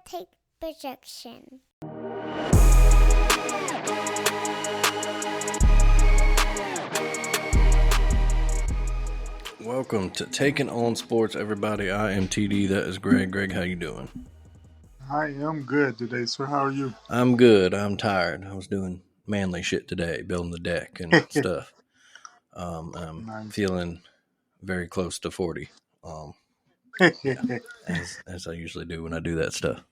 take projection. Welcome to Taking On Sports, everybody. I am TD. That is Greg. Greg, how you doing? I am good today, sir. How are you? I'm good. I'm tired. I was doing manly shit today, building the deck and stuff. I'm Nice. feeling very close to 40. As I usually do when I do that stuff.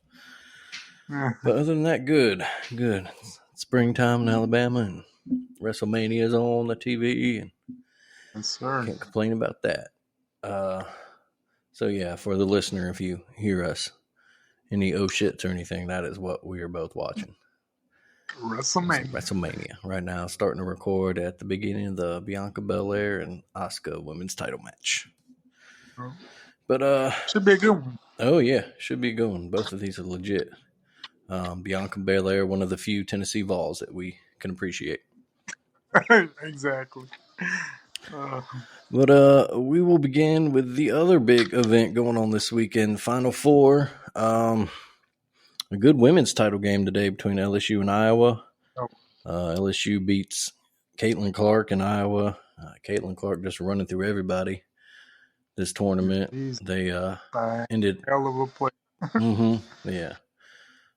But other than that, good. It's springtime in Alabama and WrestleMania is on the TV, and Yes, sir. can't complain about that. So yeah, for the listener, if you hear us any oh shits or anything, that is what we are both watching. WrestleMania right now, starting to record at the beginning of the Bianca Belair and Asuka women's title match. But should be a good one. Oh yeah, should be a good one. Both of these are legit. Bianca Belair, one of the few Tennessee Vols that we can appreciate. Exactly. But we will begin with the other big event going on this weekend, Final Four. A good women's title game today between LSU and Iowa. LSU beats Caitlin Clark in Iowa. Caitlin Clark just running through everybody this tournament. They ended hell of a play. Yeah.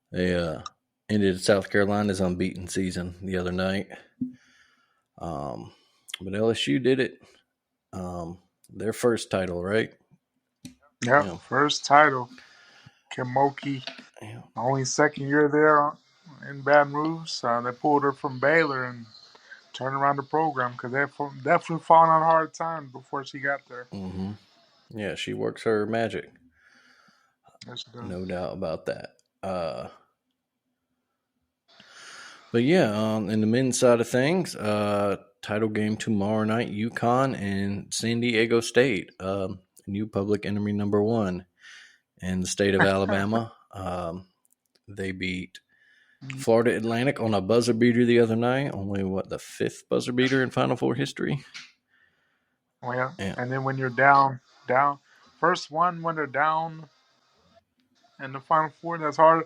They ended South Carolina's unbeaten season the other night. But LSU did it. Their first title, right? Yeah, first title. Kemoki. Yeah. Only second year there in Baton Rouge. They pulled her from Baylor and turned around the program because they're definitely falling on hard times before she got there. Mm-hmm. Yeah, she works her magic. Yes, she does. No doubt about that. But yeah, in the men's side of things, title game tomorrow night, UConn and San Diego State, new public enemy number one in the state of Alabama. They beat Florida Atlantic on a buzzer beater the other night. Only the fifth buzzer beater in Final Four history. Oh, yeah. And then when you're down, first one when they're down in the Final Four, that's hard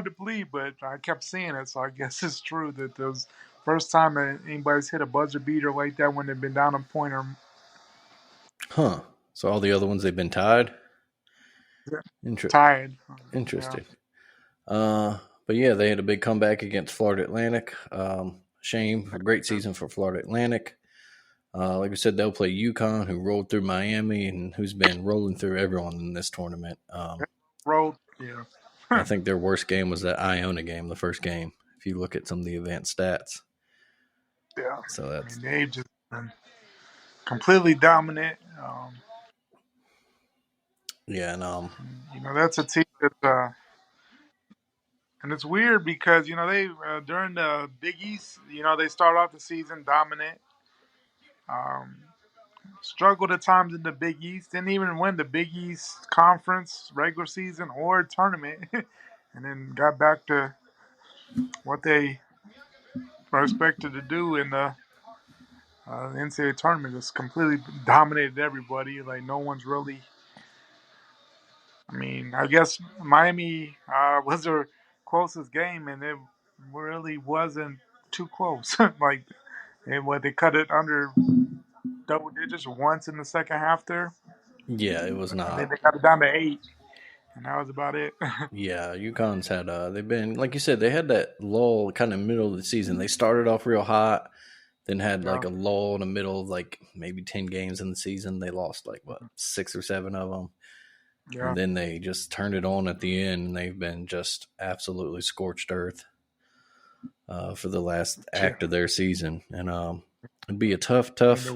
to believe, but I kept seeing it, so I guess it's true that those first time that anybody's hit a buzzer beater like that when they've been down a point or. Huh. So all the other ones they've been tied. Tied. Interesting. Yeah. But yeah, they had a big comeback against Florida Atlantic. Shame. A great season for Florida Atlantic. Like I said, they'll play UConn, who rolled through Miami and who's been rolling through everyone in this tournament. Yeah. I think their worst game was that Iona game, the first game, if you look at some of the advanced stats. Yeah. So that's. They've just been completely dominant. Yeah, and that's a team that. And it's weird because, they during the Big East, they start off the season dominant. Struggled at times in the Big East. Didn't even win the Big East Conference regular season or tournament. And then got back to what they were expected to do in the NCAA tournament. Just completely dominated everybody. Like, no one's really. I mean, I guess Miami was their closest game, and it really wasn't too close. Like, they cut it under double digits once in the second half there. Yeah, it was not. And then they got it down to 8, and that was about it. Yeah, UConn's had they've been, like you said, they had that lull kind of middle of the season. They started off real hot, then had like a lull in the middle of like maybe 10 games in the season. They lost like 6 or 7 of them. Yeah. And then they just turned it on at the end, and they've been just absolutely scorched earth for the last act of their season. And it'd be a tough. The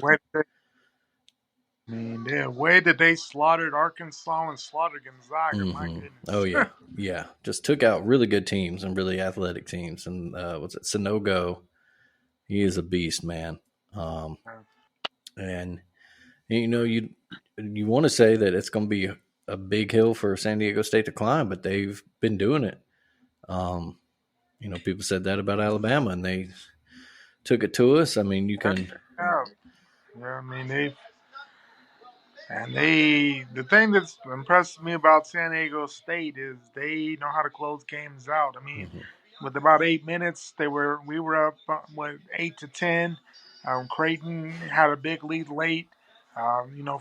way that they slaughtered Arkansas and slaughtered Gonzaga, my goodness. Oh, yeah. Yeah. Just took out really good teams and really athletic teams. And was it Sanogo? He is a beast, man. And, you want to say that it's going to be a big hill for San Diego State to climb, but they've been doing it. People said that about Alabama, and they took it to us. I mean, you can. Yeah, I mean, And the thing that's impressed me about San Diego State is they know how to close games out. I mean, Hmm. with about 8 minutes, we were up 8-10. Creighton had a big lead late.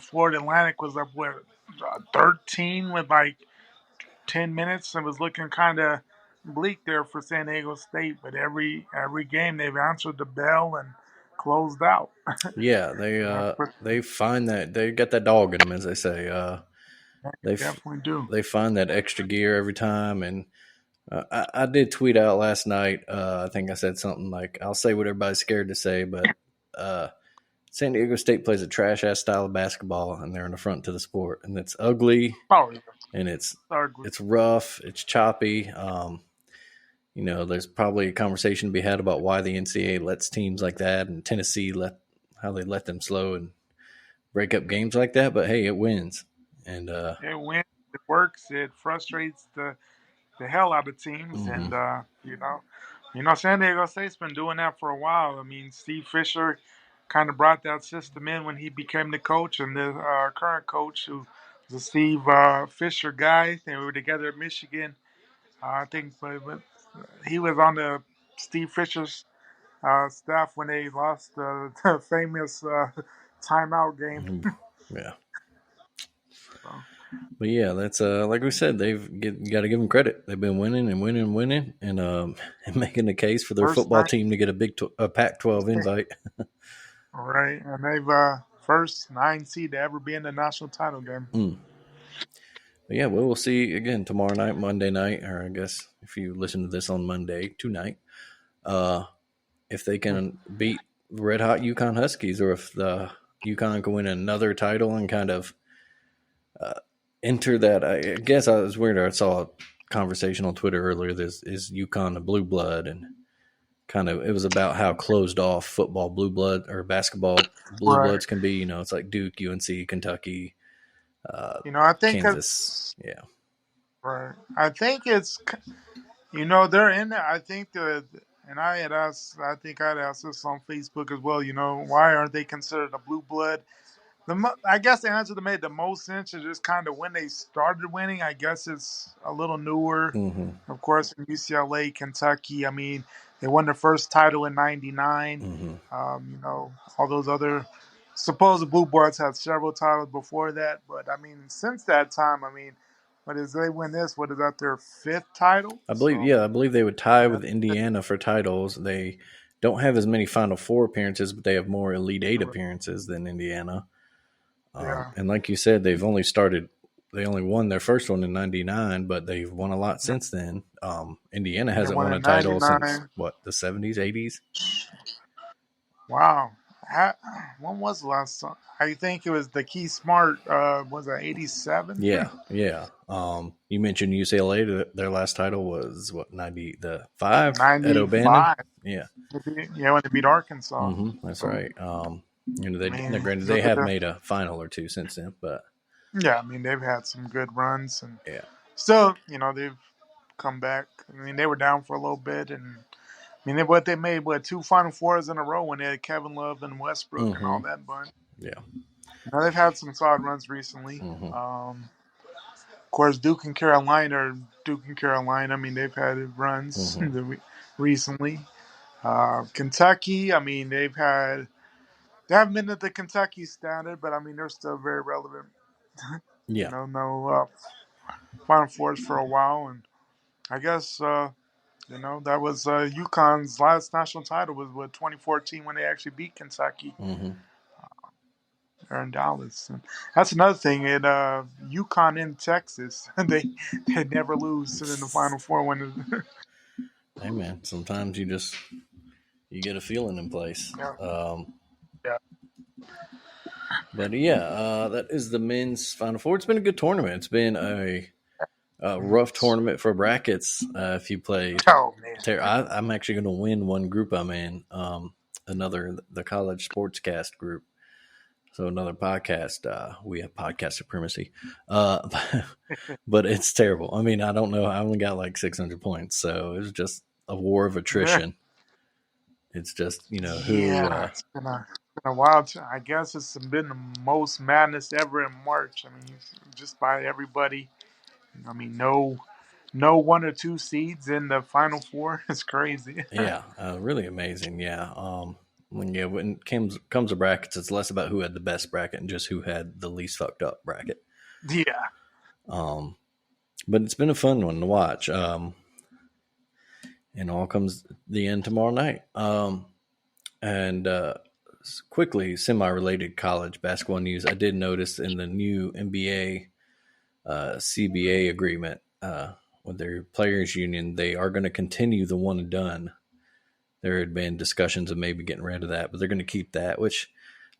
Florida Atlantic was up with 13 with like 10 minutes. It was looking kind of bleak there for San Diego State, but every game they've answered the bell and closed out. Yeah, That's what they find that they got that dog in them, as they say. they They f- definitely do. they find that extra gear every time, and I did tweet out last night. I think I said something like, "I'll say what everybody's scared to say," but uh, San Diego State plays a trash ass style of basketball, and they're in the front to the sport, and it's ugly, Oh, yeah. and it's Ugly. it's rough, it's choppy. There's probably a conversation to be had about why the NCAA lets teams like that, and Tennessee how they let them slow and break up games like that. But hey, it wins, and It wins. It works. It frustrates the hell out of teams, mhm. and San Diego State's been doing that for a while. I mean, Steve Fisher kind of brought that system in when he became the coach, and the current coach, who was a Steve Fisher guy, they were together at Michigan. I think, but he was on the Steve Fisher's staff when they lost the famous timeout game. Yeah. So, But yeah, that's like we said, you got to give them credit. They've been winning and winning and winning, and making the case for their first football night, team to get a Pac-12 invite. right? And they've first 9 seed to ever be in the national title game. Mm. But yeah, we'll see again tomorrow night, Monday night, or I guess if you listen to this on Monday tonight, if they can beat Red Hot UConn Huskies, or if the UConn can win another title and kind of enter that. I guess I was weird. I saw a conversation on Twitter earlier. This is UConn a blue blood, and kind of it was about how closed off football blue blood or basketball blue Right. bloods can be. It's like Duke, UNC, Kentucky, I think Kansas. it's Yeah. right. I think it's they're in there. I think and I think I'd asked this on Facebook as well. Why aren't they considered a blue blood? I guess the answer that made the most sense is just kind of when they started winning. I guess it's a little newer. Mm-hmm. Of course, in UCLA, Kentucky. I mean, they won their first title in '99. Mm-hmm. All those other supposed blue bloods had several titles before that. But I mean, since that time, I mean, they win this? What is that? Their fifth title? I So believe they would tie with that's Indiana for titles. They don't have as many Final Four appearances, but they have more Elite Eight appearances than Indiana. yeah. And like you said, they only won their first one in '99, but they've won a lot since then. Indiana They hasn't won won a in title since '99. what, the '70s, '80s? Wow. When was the last time? I think it was the Key Smart. Was it '87? Yeah, yeah. You mentioned UCLA. Their last title was what, the 5 at O'Bannon. '95. Yeah, Yeah, when they beat Arkansas. that's So, right. I mean, Granted, they look at have the. made a final or two since then, but Yeah, I mean, they've had some good runs, and yeah. still, they've come back. I mean, they were down for a little bit, and I mean, they made two Final Fours in a row when they had Kevin Love and Westbrook and all Mm-hmm. that bunch. Yeah. They've had some solid runs recently. Mm-hmm. Of course, Duke and Carolina. I mean, they've had runs Mm-hmm. recently. Kentucky. I mean, they haven't been at the Kentucky standard, but I mean, they're still very relevant. Yeah. No Final Fours for a while, and I guess that was UConn's last national title was 2014 when they actually beat Kentucky. Mm-hmm. They're in Dallas. And that's another thing. At UConn in Texas, they never lose in the Final Four. Hey man, sometimes you get a feeling in place. Yeah. Yeah. But yeah, that is the men's Final Four. It's been a good tournament. It's been a rough tournament for brackets. If you play, Oh man. I'm actually going to win one group I'm in. The college sportscast group. So another podcast. We have podcast supremacy, but it's terrible. I mean, I don't know. I only got like 600 points, so it was just a war of attrition. It's just who. Yeah, it's been a a while. I guess it's been the most madness ever in March. I mean, just by everybody. I mean, no one or two seeds in the final four. It's crazy. Yeah, really amazing. Yeah. When it comes to brackets, it's less about who had the best bracket and just who had the least fucked up bracket. Yeah. Um, but it's been a fun one to watch. And all comes the end tomorrow night. And quickly, semi-related college basketball news. I did notice in the new NBA CBA agreement with their players union, they are going to continue the one and done. There had been discussions of maybe getting rid of that, but they're going to keep that, which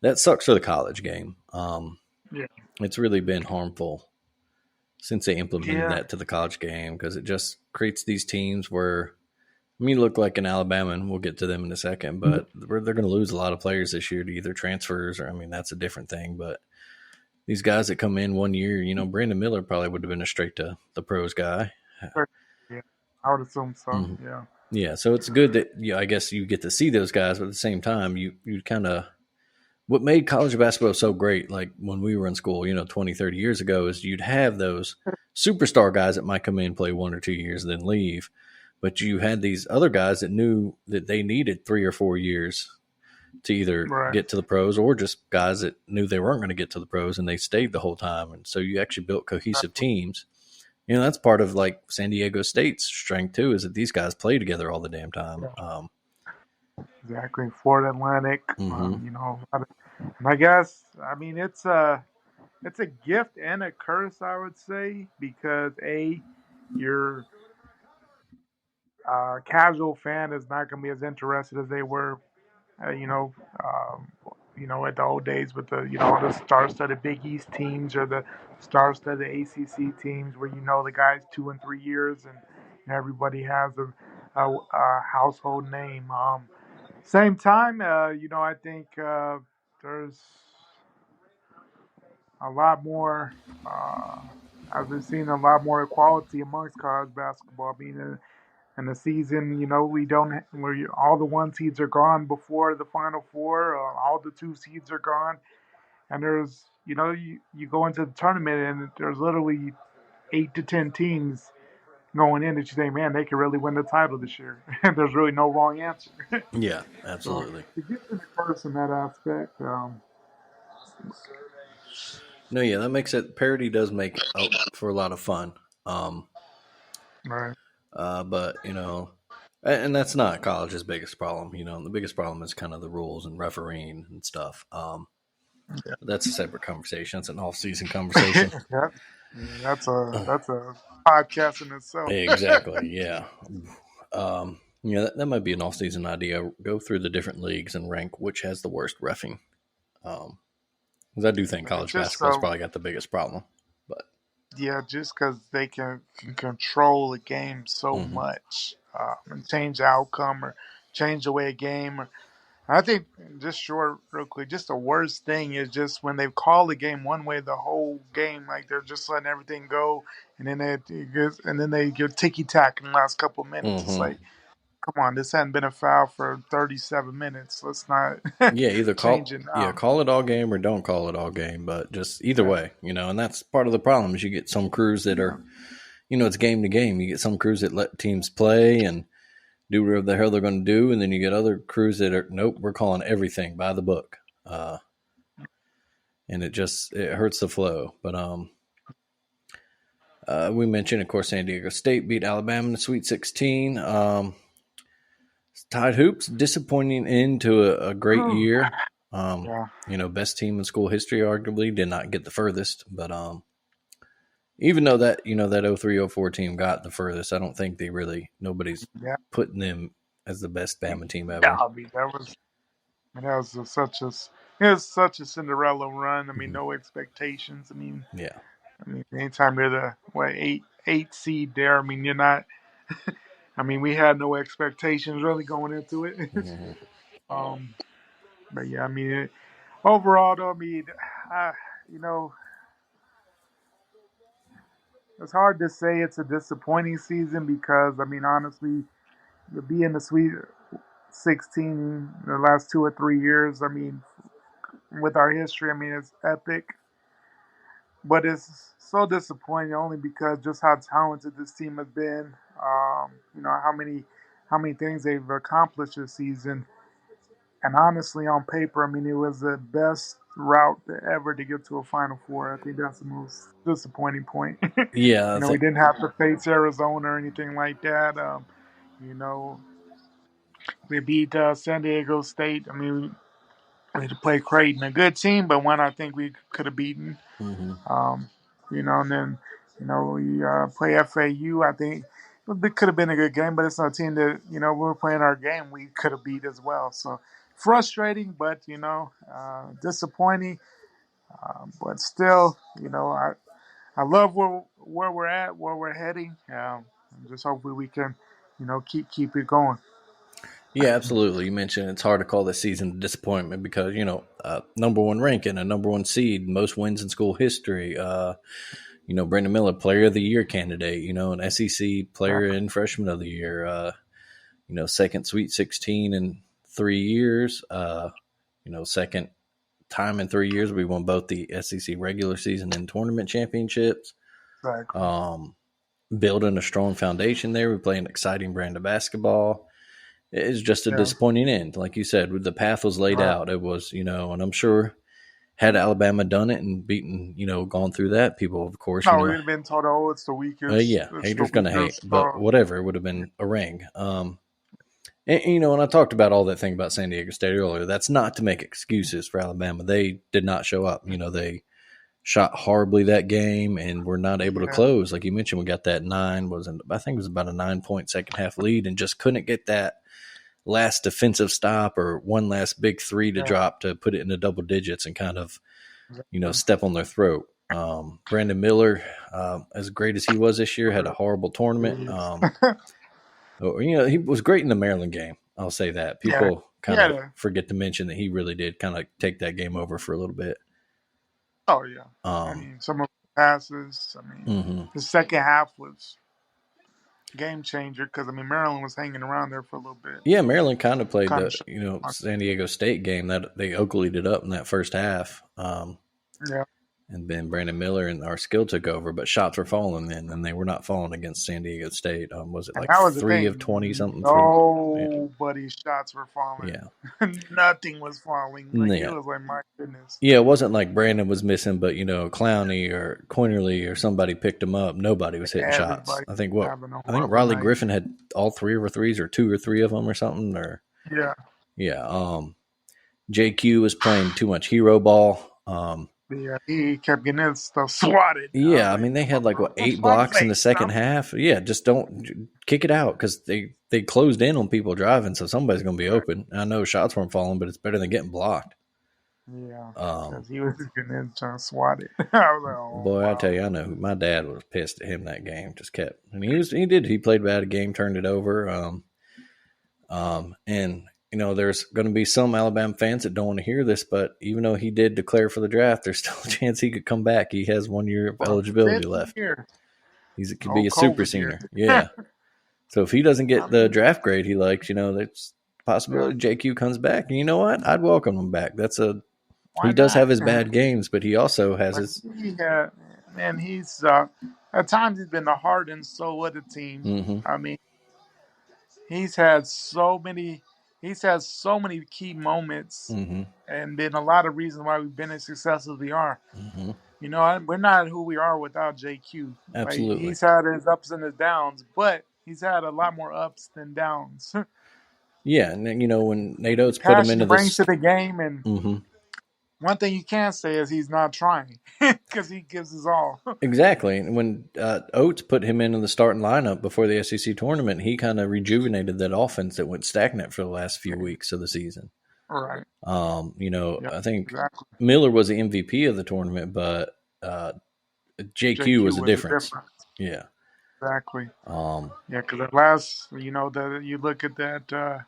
that sucks for the college game. Yeah. It's really been harmful since they implemented Yeah. that to the college game because it just creates these teams where you look like in Alabama, and we'll get to them in a second, but they're going to lose a lot of players this year to either transfers or, that's a different thing. But these guys that come in 1 year, Brandon Miller probably would have been a straight to the pros guy. Yeah. I would assume so. Mhm. Yeah. Yeah, so it's good that I guess you get to see those guys, but at the same time, you kind of what made college basketball so great, like when we were in school, 20, 30 years ago, is you'd have those superstar guys that might come in, play 1 or 2 years, and then leave. But you had these other guys that knew that they needed 3 or 4 years to either get to the pros or just guys that knew they weren't going to get to the pros and they stayed the whole time. And so you actually built cohesive teams. That's part of like San Diego State's strength too, is that these guys play together all the damn time. Exactly. Florida Atlantic, Mhm. and I guess, it's a gift and a curse, I would say, because your casual fan is not going to be as interested as they were, uh, you know, um, at the old days with the star-studded Big East teams or the star-studded ACC teams where the guys 2 and 3 years and everybody has a household name. Same time, I think there's a lot more. I've been seeing a lot more equality amongst college basketball. In the season, we don't where all the one seeds are gone before the Final Four. All the two seeds are gone, and there's you go into the tournament and there's literally 8 to 10 teams going in that you say, man, they could really win the title this year. And there's really no wrong answer. Yeah, So absolutely. to get to the first in that aspect, No, yeah, that makes it parody does make for a lot of fun. right. But and that's not college's biggest problem. The biggest problem is kind of the rules and refereeing and stuff. That's a separate conversation. It's an off-season conversation. Yep. That's a podcast in itself. Exactly. Yeah. That might be an off-season idea. Go through the different leagues and rank which has the worst reffing. Because I do think college Just basketball's so probably got the biggest problem. But Yeah, just because they can control the game so mhm. much and change the outcome or change the way a game. I think just short, real quick, just the worst thing is just when they call the game one way, the whole game, like they're just letting everything go, and then they give ticky tack in the last couple of minutes. It's Mhm. like, come on, this hadn't been a foul for 37 minutes. Let's not Yeah, either change it now. call it all game or don't call it all game, but just either Yeah. way, and that's part of the problem is you get some crews that are, it's game to game. You get some crews that let teams play and do whatever the hell they're going to do, and then you get other crews that are nope, we're calling everything by the book, and it hurts the flow. But we mentioned, of course, San Diego State beat Alabama in the Sweet 16. Tide Hoops disappointing into a great year. Yeah. Best team in school history, arguably, did not get the furthest. But even though that that 03-04 team got the furthest, I don't think nobody's Yeah. putting them as the best Bama team ever. Yeah, it was such a Cinderella run. No expectations. Yeah. Anytime you're the eight seed there, you're not. We had no expectations really going into it. Mm-hmm. But yeah, overall though, uh, you know, it's hard to say it's a disappointing season because honestly, to be in the Sweet 16 the last 2 or 3 years, with our history. I mean, it's epic, but it's so disappointing only because just how talented this team has been. How many things they've accomplished this season, and honestly, on paper, I mean, it was the best route ever to get to a Final Four. I think that's the most disappointing point. Yeah, I We think. didn't have to face Arizona or anything like that. You know, we beat San Diego State. I mean, we had to play Creighton, a good team, but one I think we could have beaten. Hmm. Um, and then we play FAU. I think it could have been a good game, but it's not a team that we were playing our game. We could have beat as well. So frustrating, but disappointing. But still, I love where we're at, where we're heading. And just hopefully we can, keep it going. Yeah, absolutely. You mentioned it's hard to call this season a disappointment because number one ranking, a number one seed, most wins in school history. Brandon Miller, Player of the Year candidate. An SEC Player and Freshman of the Year. Second Sweet 16 in 3 years. Second time in 3 years we won both the SEC regular season and tournament championships. Exactly. Building a strong foundation there. We play an exciting brand of basketball. It's just a Yeah. disappointing end. Like you said, the path was laid Right. out. It was, and I'm sure had Alabama done it and beaten, gone through that, people, of course, No, we'd have been told, oh, it's the weakest. yeah, It's the haters gonna hate, weakest. but whatever, it would have been a ring. And I talked about all that thing about San Diego State earlier. That's not to make excuses for Alabama. They did not show up. They shot horribly that game and were not able to Yeah. close. Like you mentioned, we got that I think it was about a 9-point second half lead and just couldn't get that last defensive stop or one last big three to drop to put it in the double digits and kind of, step on their throat. Brandon Miller, as great as he was this year, had a horrible tournament. He was great in the Maryland game. I'll say that. People kind of forget to mention that he really did kind of take that game over for a little bit. Oh, yeah. I mean, some of the passes, the second half was game changer because, Maryland was hanging around there for a little bit. Yeah, Maryland kind of played San Diego State game that they Oakley'd it up in that first half. Yeah. And then Brandon Miller and our skill took over, but shots were falling then, and they were not falling against San Diego State. Was it like 3 of 20 something? Nobody's shots were falling. Yeah. Nothing was falling. It was like, my goodness. Yeah, it wasn't like Brandon was missing, but Clowney or Coinerly or somebody picked him up. Nobody was hitting shots. I think Riley Griffin had all 3 of her threes or 2 or 3 of them or something. Or yeah. JQ was playing too much hero ball. Yeah, he kept getting his stuff swatted. Yeah, they had 8 blocks in the second half. Yeah, just don't kick it out because they closed in on people driving, so somebody's going to be open. I know shots weren't falling, but it's better than getting blocked. Yeah, because he was getting his trying to swat it. I was like, oh, boy, wow. I tell you, I know my dad was pissed at him that game. Just kept, and he played bad a game, turned it over. And there's going to be some Alabama fans that don't want to hear this, but even though he did declare for the draft, there's still a chance he could come back. He has 1 year of eligibility left. He could be a super senior. Yeah. So if he doesn't get the draft grade he likes, there's a possibility JQ comes back. And you know what? I'd welcome him back. He does have his bad games, but he also has his. And he's at times he's been the heart and soul of the team. Mm-hmm. He's had so many key moments, and been a lot of reasons why we've been as successful as we are. We're not who we are without JQ. Absolutely, he's had his ups and his downs, but he's had a lot more ups than downs. Yeah, and when Nate Oates put him into brings to the game, and one thing you can't say is he's not trying because he gives his all. Exactly. And when Oates put him into the starting lineup before the SEC tournament, he kind of rejuvenated that offense that went stagnant for the last few weeks of the season. Right. I think Miller was the MVP of the tournament, but JQ was a difference. Yeah. Exactly. Because at last, you look at that,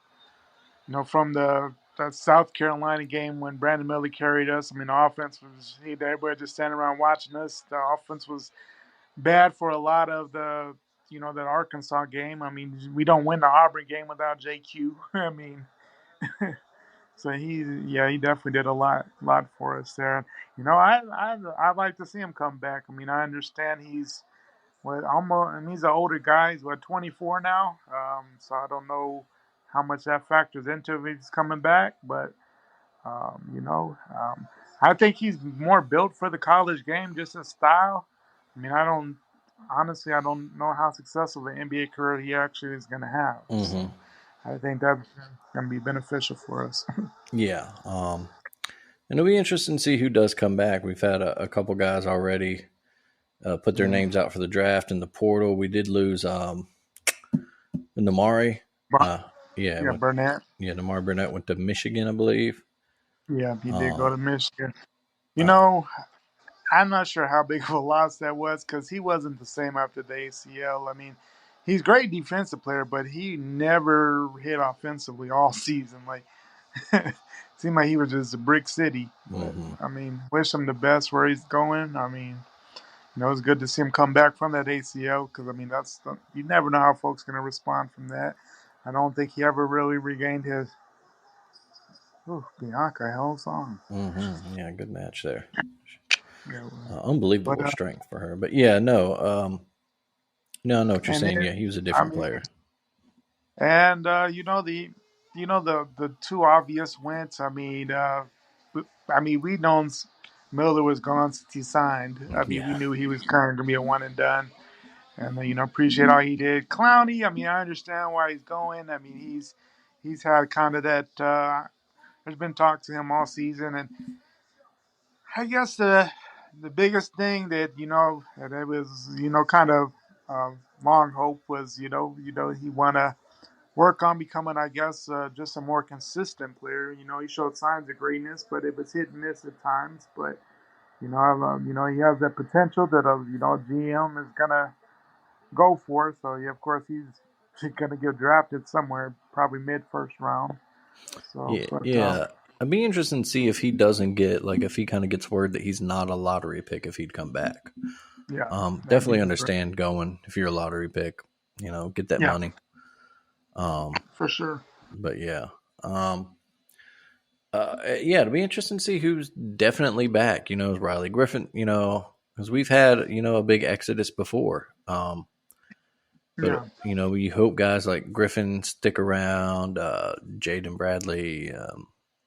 from the South Carolina game when Brandon Miller carried us. The offense was everybody just standing around watching us. The offense was bad for a lot of the that Arkansas game. We don't win the Auburn game without JQ. So he definitely did a lot for us there. I'd like to see him come back. I mean, I understand he's what almost, and he's an older guy. He's 24 now. So I don't know how much that factors into if he's coming back, but um, you know, um, I think he's more built for the college game, just in style. I mean, I don't know how successful the NBA career he actually is going to have. Hmm. So I think that's going to be beneficial for us. Yeah. And it'll be interesting to see who does come back. We've had a couple guys already put their Yeah. names out for the draft in the portal. We did lose Namari. But, Uh, yeah, yeah, Burnett. Namari Burnett went to Michigan, I believe. Yeah, he did go Um, to Michigan. You uh, know, I'm not sure how big of a loss that was because he wasn't the same after the ACL. I mean, he's a great defensive player, but he never hit offensively all season. Like, seemed like he was just a brick city. But hmm. I mean, wish him the best where he's going. I mean, it's good to see him come back from that ACL because I mean, you never know how folks going to respond from that. I don't think he ever really regained his. Ooh, Bianca, hell song. Yeah, good match there. Yeah, but Unbelievable strength for her. But yeah, no, no, I know what you're and saying. then Yeah, he was a I different mean, player. and the two obvious wins. I mean we known Miller was gone since he signed. I mean we Yeah. knew he was kind of gonna be a one and done. And appreciate all he did. Clowney, I mean I understand why he's going. I mean he's had kind of that. There's been talk to him all season, and I guess the biggest thing that that it was kind of long hope was he wanna work on becoming, I guess, just a more consistent player. He showed signs of greatness, but it was hit and miss at times. But he has that potential that GM is gonna go for. So yeah, of course he's gonna get drafted somewhere, probably mid first round. So, Yeah, but yeah. I'd be interested to see if he doesn't get like if he kind of gets word that he's not a lottery pick if he'd come back. yeah, that'd be Definitely great. understand going if you're a lottery pick, get that Yeah, money. Um, for sure. but yeah, um, yeah, it'll be interesting to see who's definitely back. Is Riley Griffin. Because we've had a big exodus before. But Yeah, we hope guys like Griffin stick around. Jaden Bradley.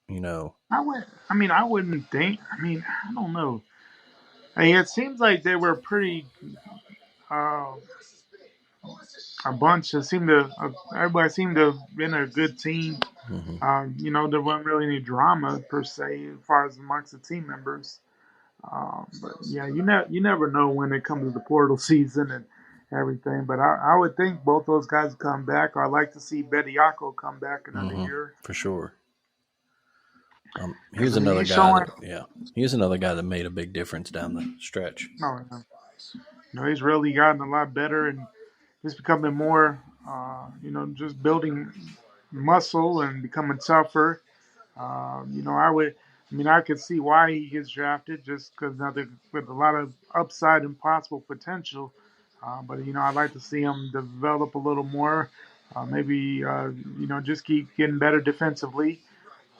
You know, I wouldn't think. I mean, I don't know. I mean, it seems like they were pretty. Uh, a bunch that seemed to everybody seemed to have been a good team. hmm. There wasn't really any drama per se as far as amongst the team members. But yeah, you never know when it comes to the portal season and everything. But I would think both those guys would come back. I'd like to see Bediako come back another Hmm. year For sure. because Here's I mean another he's guy showing. that, yeah, he's another guy that made a big difference down the stretch. No, he's really gotten a lot better and just becoming more. Just building muscle and becoming tougher. I could see why he gets drafted just because with a lot of upside and possible potential. But I'd like to see him develop a little more. Maybe just keep getting better defensively.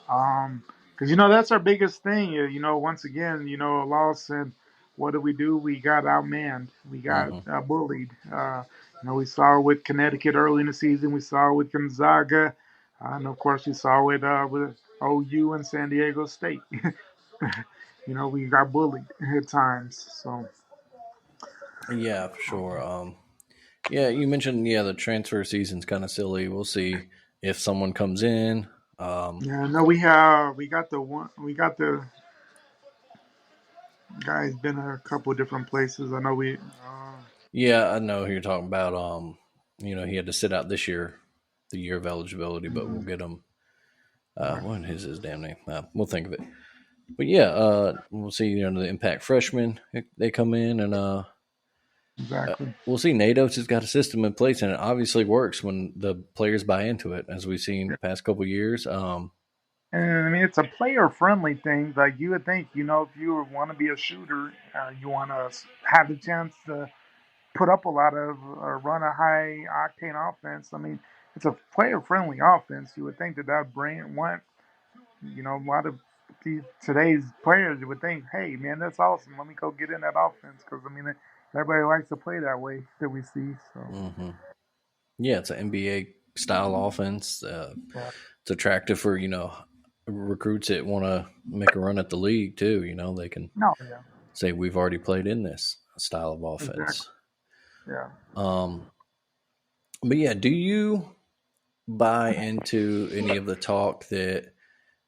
Because that's our biggest thing. Once again, a loss and what do we do? We got outmanned. We got Hmm. bullied. We saw it with Connecticut early in the season. We saw it with Gonzaga, and of course we saw it with OU and San Diego State. We got bullied at times. So Yeah, for sure. Yeah, you mentioned, yeah, the transfer season's kind of silly. We'll see if someone comes in. yeah, no, we got the guy's been a couple different places. I know we. Yeah, I know who you're talking about. He had to sit out this year, the year of eligibility, but we'll Mhm. get him. Right, What is his damn name? We'll think of it. But yeah, we'll see. The impact freshmen they come in, and exactly. we'll see. Natos has got a system in place, and it obviously works when the players buy into it, as we've seen the past couple years. And I mean, it's a player friendly thing. Like you would think, if you want to be a shooter, you want to have the chance to put up a lot of or run a high octane offense. I mean, it's a player friendly offense. You would think that bring want A lot of today's players would think, "Hey, man, that's awesome. Let me go get in that offense," because everybody likes to play that way that we see. So Mm-hmm. Yeah, it's an NBA style offense. yeah, It's attractive for recruits that want to make a run at the league too. They can no, yeah, say we've already played in this style of exactly, offense. yeah. Um, but yeah, do you buy into any of the talk that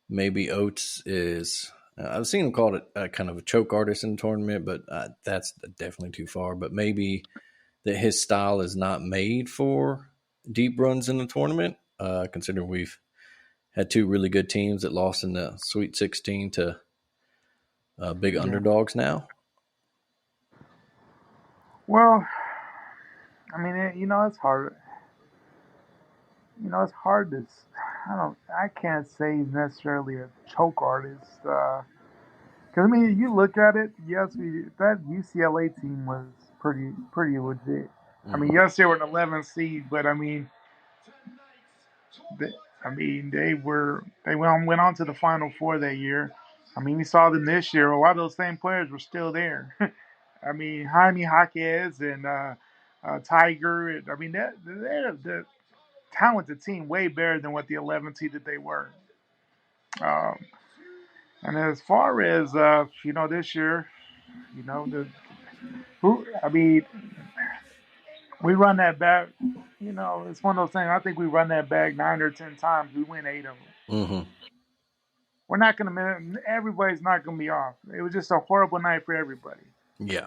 maybe Oates is? I've seen him called it kind of a choke artist in the tournament, but that's definitely too far. But maybe that his style is not made for deep runs in the tournament, considering we've had two really good teams that lost in the Sweet 16 to big Yeah. underdogs now. Well, it's hard. It's hard to. I can't say he's necessarily a choke artist. Because you look at it. Yes, that UCLA team was pretty legit. Mm-hmm. Yes, they were an 11th seed, but they, they went on to the Final Four that year. We saw them this year. A lot of those same players were still there. Jaime Jaquez and Tiger. They're the talented team, way better than what the 11th seed that they were. Um, and as far as this year, the who we run that back. It's one of those things. I think we run that back 9 or 10 times. We win 8 of them. Mm-hmm. We're not going to. Everybody's not going to be off. It was just a horrible night for everybody, Yeah.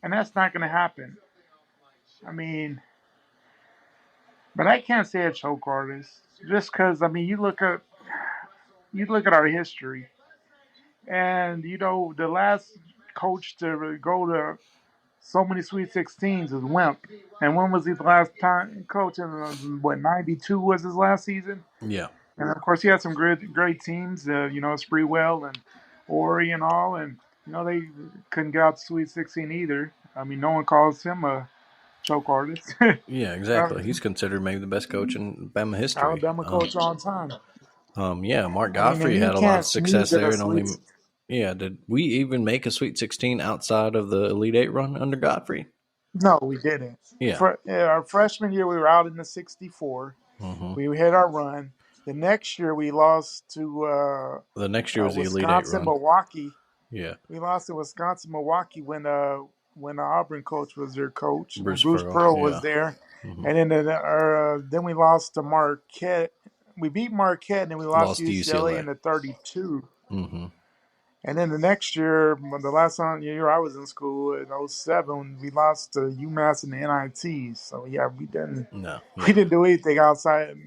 and that's not going to happen. I mean, but I can't say a choke artist just because. You look at our history, and the last coach to go to so many Sweet 16s is Wimp. And when was he the last time coach? In what, 92 was his last season? Yeah. And of course, he had some great teams, Spreewell and Ori and all. And, they couldn't get out to Sweet 16 either. No one calls him a choke artist. Yeah, exactly. He's considered maybe the best coach in Bama history. Alabama coach on time. Yeah, Mark And Godfrey you had a lot can't of success sneeze at there, a and only Sweet. did we even make a Sweet 16 outside of the Elite Eight run under Godfrey? No, we didn't. Yeah. Our freshman year, we were out in the 64. Mm-hmm. We hit our run. The next year, we lost to The next year was the Elite Eight Wisconsin, run. Milwaukee. Yeah. We lost to Wisconsin, Milwaukee when the Auburn coach was their coach. Bruce Pearl Pearl. was Yeah. there, Mm-hmm. and then we lost to Marquette. We beat Marquette, and then we lost to UCLA in the 32. Mm-hmm. And then the next year, the last year I was in school in '07, we lost to UMass in the NIT. So yeah, we didn't do anything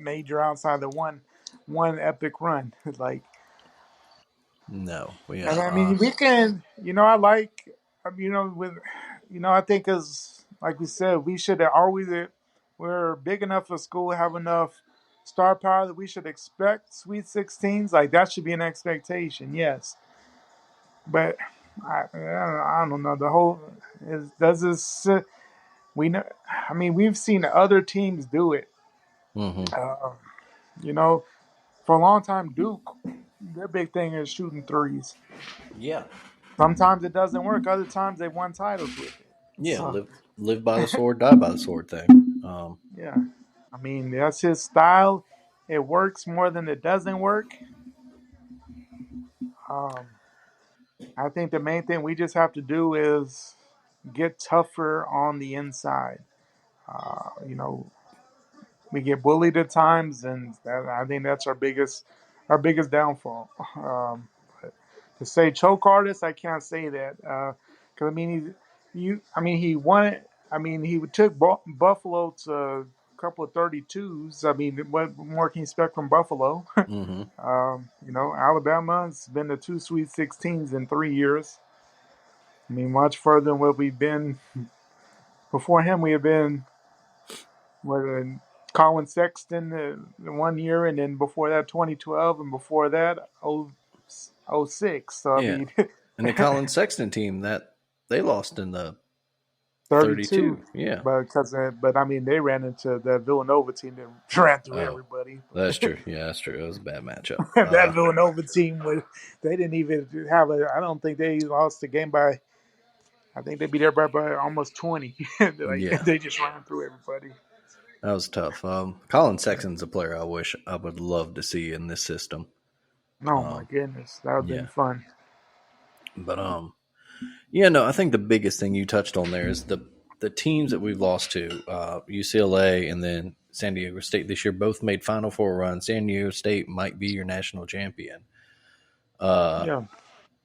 major outside the one epic run. No. And we can, I think as like we said, we should always we're big enough for school, have enough star power that we should expect Sweet 16s. Like that should be an expectation, yes. But I don't know. The whole does this. We know. We've seen other teams do it. Mm-hmm. For a long time, Duke, their big thing is shooting threes. Yeah. Sometimes it doesn't work. Other times they won titles with it. Yeah. So, live by the sword, die by the sword thing. Yeah. That's his style. It works more than it doesn't work. I think the main thing we just have to do is get tougher on the inside. We get bullied at times, and I think that's our biggest downfall. But to say choke artist, I can't say that because he won it. He took Buffalo to a couple of 32s. What more can you expect from Buffalo? Mm-hmm. Alabama's been to 2 Sweet 16s in 3 years. Much further than what we've been before him. We have been Colin Sexton the 1 year, and then before that 2012, and before that 06. So and the Colin Sexton team that they lost in the 32. 32. Yeah. But I mean, they ran into that Villanova team that ran through Oh, everybody. that's true. Yeah, that's true. It was a bad matchup. That Villanova team they didn't even have I don't think they lost the game by. I think they beat everybody by almost 20. Yeah, They just ran through everybody. that was tough. Colin Sexton's a player I wish I would love to see in this system. Oh my goodness, that would have been Yeah, fun. but yeah, no, I think the biggest thing you touched on there is the teams that we've lost to, UCLA and then San Diego State this year, both made Final Four runs. San Diego State might be your national champion. Yeah,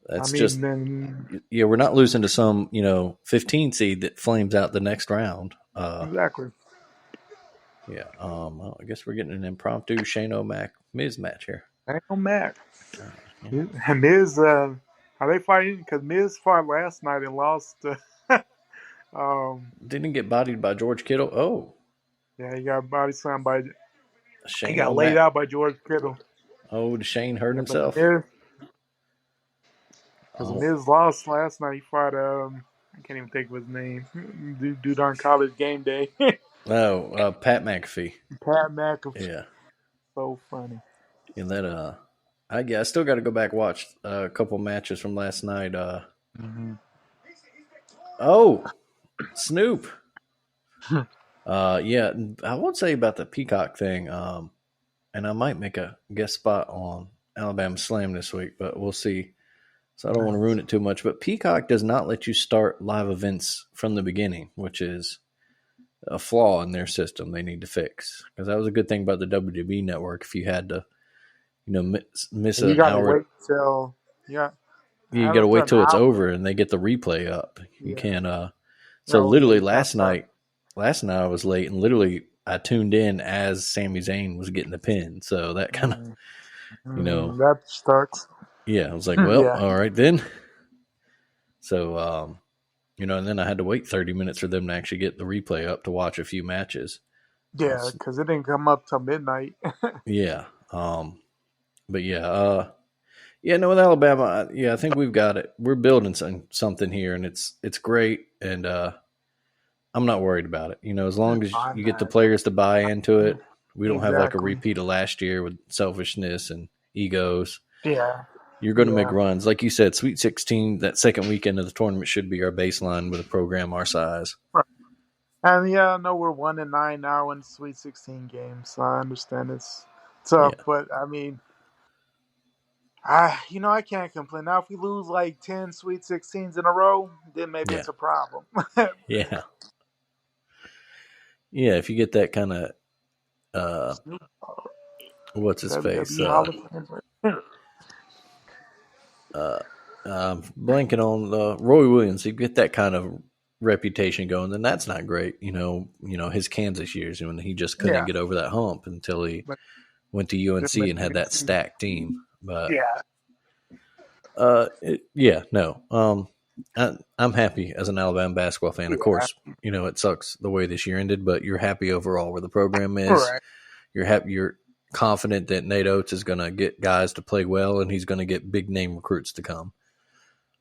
That's just then yeah, we're not losing to some 15 seed that flames out the next round. exactly. Yeah, well, I guess we're getting an impromptu Shane O'Mac Miz match here. Ain't no Mac. Yeah. And Miz, are they fighting? Because Miz fought last night and lost. Didn't get bodied by George Kittle. Oh, Yeah, he got body slammed by. Shane He got O'Mac. laid out by George Kittle. Oh, did Shane hurt Because himself? Miz lost last night. He fought. I can't even think of his name. Dude on College Game Day. Oh, Pat McAfee. Pat McAfee. Yeah, So funny. and that I still got to go back watch a couple matches from last night. Oh, Snoop. Yeah, I won't say about the Peacock thing. And I might make a guest spot on Alabama Slam this week, but we'll see. So I don't want to ruin it too much. But Peacock does not let you start live events from the beginning, which is a flaw in their system they need to fix. Because that was a good thing about the WWE network. If you had to, miss You an got to hour, wait till you got to wait till it's over and they get the replay up. You can't. So literally last night I was late and literally I tuned in as Sami Zayn was getting the pin. So that kind of, that starts. yeah, I was like, well, Yeah. all right then. So, and then I had to wait 30 minutes for them to actually get the replay up to watch a few matches. Yeah, because it didn't come up till midnight. Yeah. But yeah, with Alabama, I think we've got it. We're building something here, and it's great, and I'm not worried about it. As long as you get the players to buy into it, we don't have like a repeat of last year with selfishness and egos. Yeah. You're going to make runs. Like you said, Sweet 16, that second weekend of the tournament should be our baseline with a program our size. Right. And I know we're 1-9 now in Sweet 16 games, so I understand it's tough. Yeah. But I mean, I can't complain. Now, if we lose like 10 Sweet 16s in a row, then maybe it's a problem. Yeah. Yeah, if you get that kind of, what's his face? Blanking on Roy Williams. You get that kind of reputation going, then that's not great. His Kansas years when he just couldn't get over that hump until he went to UNC and had that stacked team. But I'm happy as an Alabama basketball fan. Of course, it sucks the way this year ended, but you're happy overall where the program is. Right. You're happy. You're confident that Nate Oates is going to get guys to play well, and he's going to get big name recruits to come.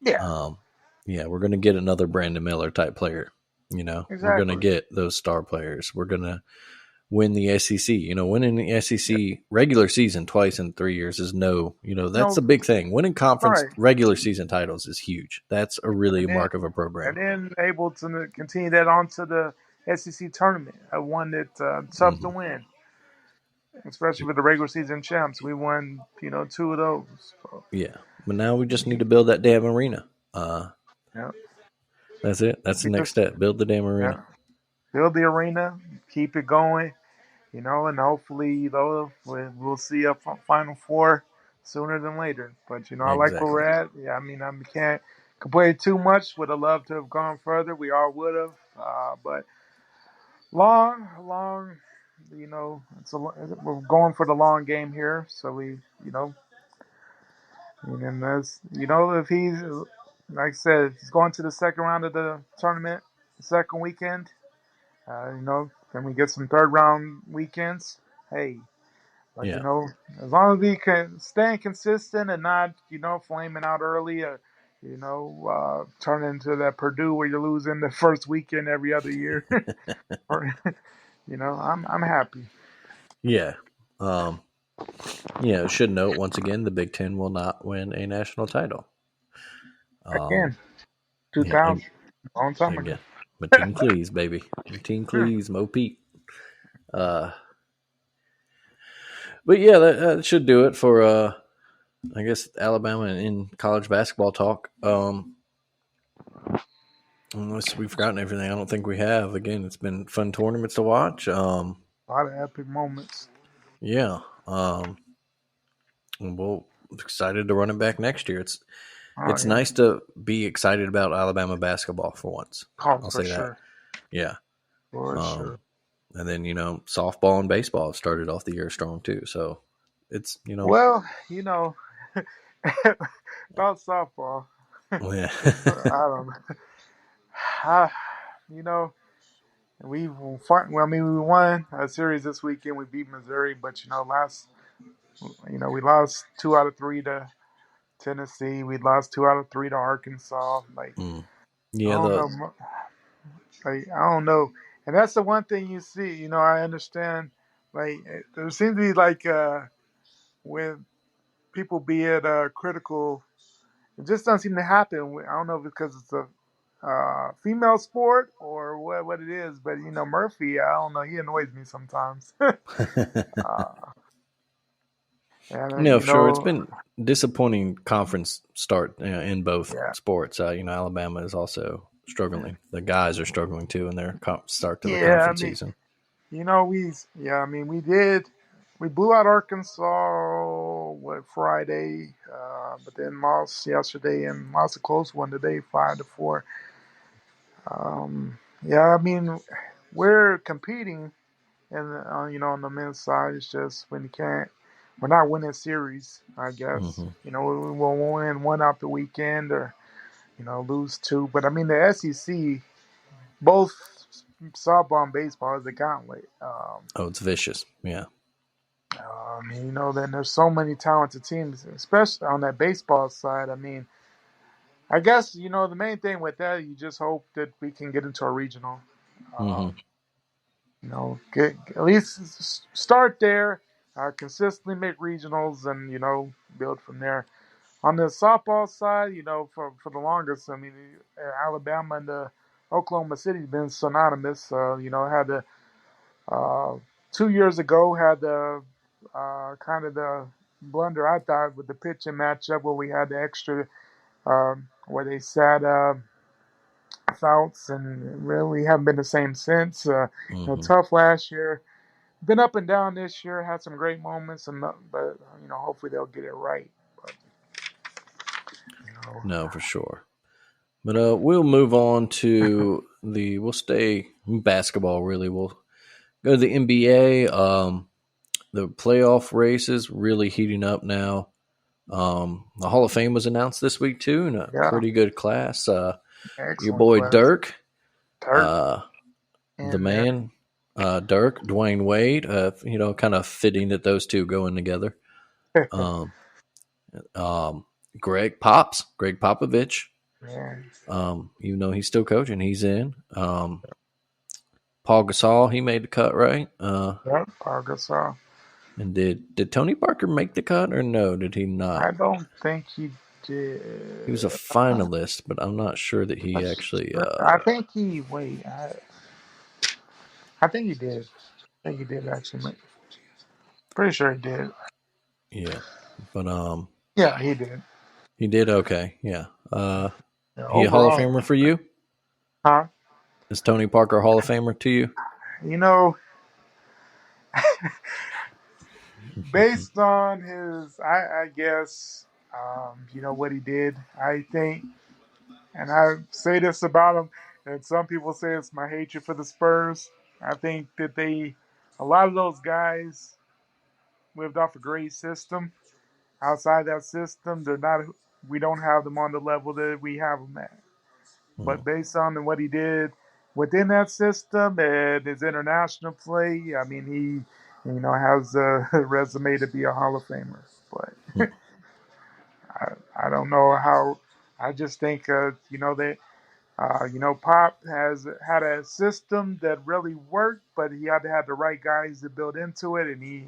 Yeah. We're going to get another Brandon Miller type player. Exactly. We're going to get those star players. We're going to win the SEC. Winning the SEC regular season twice in 3 years is that's a big thing. Winning conference regular season titles is huge. That's a really mark of a program. And then able to continue that on to the SEC tournament, one that's tough to win, especially with the regular season champs. We won, 2 of those. So. Yeah, but now we just need to build that damn arena. That's it. That's the next step. Build the damn arena. Yeah. Build the arena. Keep it going. And hopefully, we'll see a Final Four sooner than later. But, I like where we're at. Yeah, I mean, I can't complain too much. Would have loved to have gone further. We all would have. But long, we're going for the long game here. So we, and that's, if he's, like I said, he's going to the second round of the tournament, the second weekend, then we get some third round weekends. Hey, but as long as we can stay consistent and not, flaming out early, or turn into that Purdue where you're losing the first weekend every other year. Or, I'm happy. Yeah. Um, should note once again the Big Ten will not win a national title. Again, Yeah, 2000, long time ago. again, Mateen Cleaves, baby, Mateen Cleaves, Mo Pete. Uh, but yeah, that should do it for I guess Alabama in college basketball talk. Unless we've forgotten everything, I don't think we have. Again, it's been fun tournaments to watch. A lot of epic moments. Yeah. Well, excited to run it back next year. Oh, It's yeah. nice to be excited about Alabama basketball for once. Oh, I'll for say that. sure. Yeah. For sure. And then, softball and baseball have started off the year strong too. So it's, Well, about softball, yeah. I don't know. You know, we won a series this weekend. We beat Missouri, but we lost 2 out of 3 to Tennessee. We lost 2 out of 3 to Arkansas. Like, I Yeah. don't know. Like, I don't know. And that's the one thing you see. I understand. Like, there seems to be like when people be at critical, it just doesn't seem to happen. I don't know if it's because it's a female sport or what it is, but Murphy, I don't know, he annoys me sometimes. And No, sure. It's been disappointing conference start in both yeah, sports. Alabama is also struggling. The guys are struggling too in their start to the yeah. conference season. We blew out Arkansas Friday, but then lost yesterday and lost a close one today, 5-4. Yeah, we're competing, and on the men's side, it's just when we're not winning series. I guess Mm-hmm. we will win one out the weekend, or lose two. But the SEC, both softball and baseball, is a gauntlet. Oh, it's vicious. Yeah. Then there's so many talented teams, especially on that baseball side. I guess the main thing with that, you just hope that we can get into a regional. Mm-hmm. Get at least start there, consistently make regionals, and build from there. On the softball side, for the longest, Alabama and Oklahoma City has been synonymous. Had the 2 years ago had the kind of the blunder, I thought, with the pitching matchup where we had the extra where they sat Fouts, and really haven't been the same since. Mm-hmm. Tough last year, been up and down this year. Had some great moments, but hopefully they'll get it right. But, No, for sure. But we'll move on to we'll stay basketball. Really, we'll go to the NBA. The playoff race is really heating up now. The Hall of Fame was announced this week too, in a yeah, pretty good class. Your excellent boy class. Dirk, Turk, the man, Dirk, Dwayne Wade. Kind of fitting that those two going together. Um, Greg Popovich. yeah. Even though he's still coaching, he's in. Paul Gasol, he made the cut, right? Yep, Paul Gasol. And did Tony Parker make the cut or no? Did he not? I don't think he did. He was a finalist, but I'm not sure that he actually. I think he. Wait, I think he did. I think he did actually. Pretty sure he did. Yeah, but Yeah, he did. he did okay. Yeah. Yeah, He a Hall of overall, Famer for you? huh? Is Tony Parker a Hall of Famer to you? You know, based on his, I guess, what he did. I think, and I say this about him, and some people say it's my hatred for the Spurs. I think that a lot of those guys lived off a great system. Outside that system, they're not. We don't have them on the level that we have them at. But based on what he did within that system and his international play, has a resume to be a Hall of Famer. But I don't know how. I just think, they Pop has had a system that really worked, but he had to have the right guys to build into it, and he,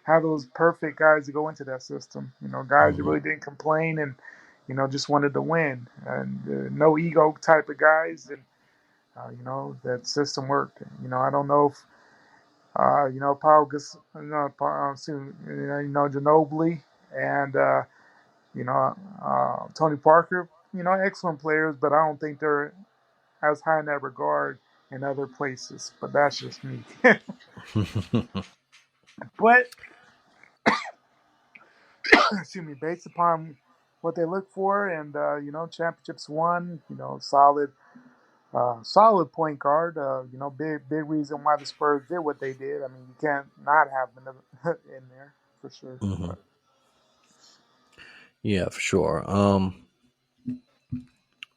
have those perfect guys to go into that system. Guys that Mhm. really didn't complain and, just wanted to win, and no ego type of guys, and that system worked. I don't know if Paul, soon, Ginobili and Tony Parker, excellent players, but I don't think they're as high in that regard in other places. But that's just me. But excuse me, based upon what they look for, and championships won, solid point guard. Big reason why the Spurs did what they did. I mean, you can't not have them in there for sure. Mhm. But Yeah, for sure.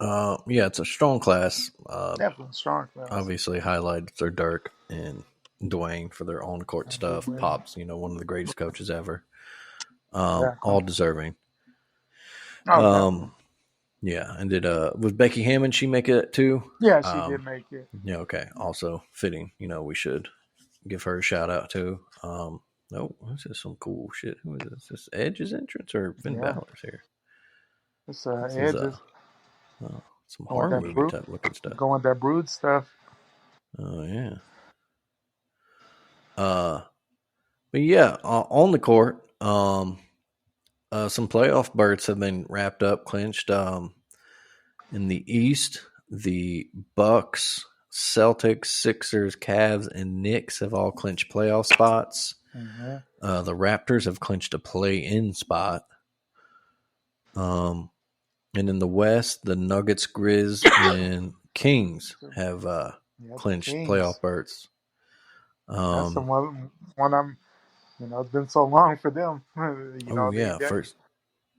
Yeah, it's a strong class. definitely strong class. Obviously highlights are Dirk and Dwayne for their on court stuff. Pops, one of the greatest coaches ever. Exactly. All deserving. Oh, definitely. Yeah, and did was Becky Hammond she make it too? Yeah, she did make it. Yeah, okay. Also fitting. We should give her a shout out too. This is some cool shit. Who is this? Is this Edge's entrance or Finn Yeah, Balor's here? it's This is Edges some going horror that movie brood, type looking stuff. going that brood stuff. Oh yeah. But yeah, on the court, some playoff berths have been wrapped up, clinched. In the East, the Bucks, Celtics, Sixers, Cavs, and Knicks have all clinched playoff spots. Mm-hmm. The Raptors have clinched a play-in spot. And in the West, the Nuggets, Grizz, and Kings have clinched Kings. playoff berths. That's the one I'm. It's been so long for them. First,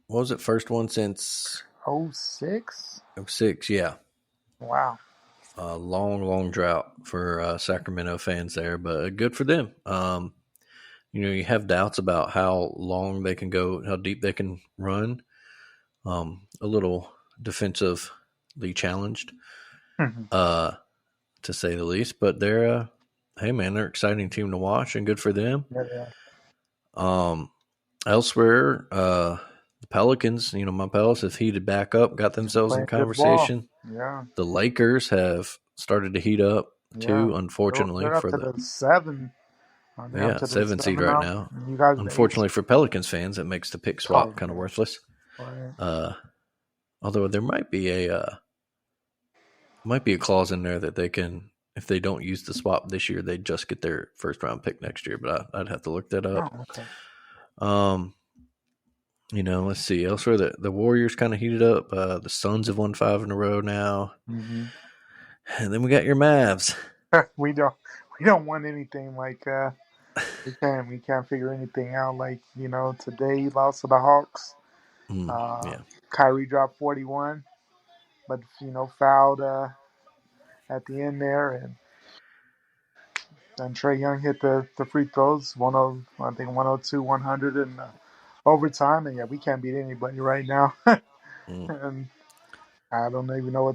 what was it? First one since 06? 06, yeah. Wow. A long drought for Sacramento fans there, but good for them. You have doubts about how long they can go, how deep they can run. A little defensively challenged, to say the least. But they're, they're an exciting team to watch, and good for them. Yeah. Elsewhere, the Pelicans, my Pelicans have heated back up, got themselves in conversation. Yeah. The Lakers have started to heat up too, unfortunately. They're up for to the 7. Yeah, 7 seed right now. Unfortunately for Pelicans fans, it makes the pick swap kind of worthless. Right. Although there might be a clause in there that they can, if they don't use the swap this year, they just get their first round pick next year. But I'd have to look that up. Oh, okay. Let's see. Elsewhere, the Warriors kind of heated up. The Suns have won 5 in a row now, and then we got your Mavs. we don't want anything like we can't figure anything out. Like today he lost to the Hawks. Yeah. Kyrie dropped 41, but fouled at the end there, and Trae Young hit the free throws. 102, 100 in overtime, and yeah, we can't beat anybody right now. And I don't even know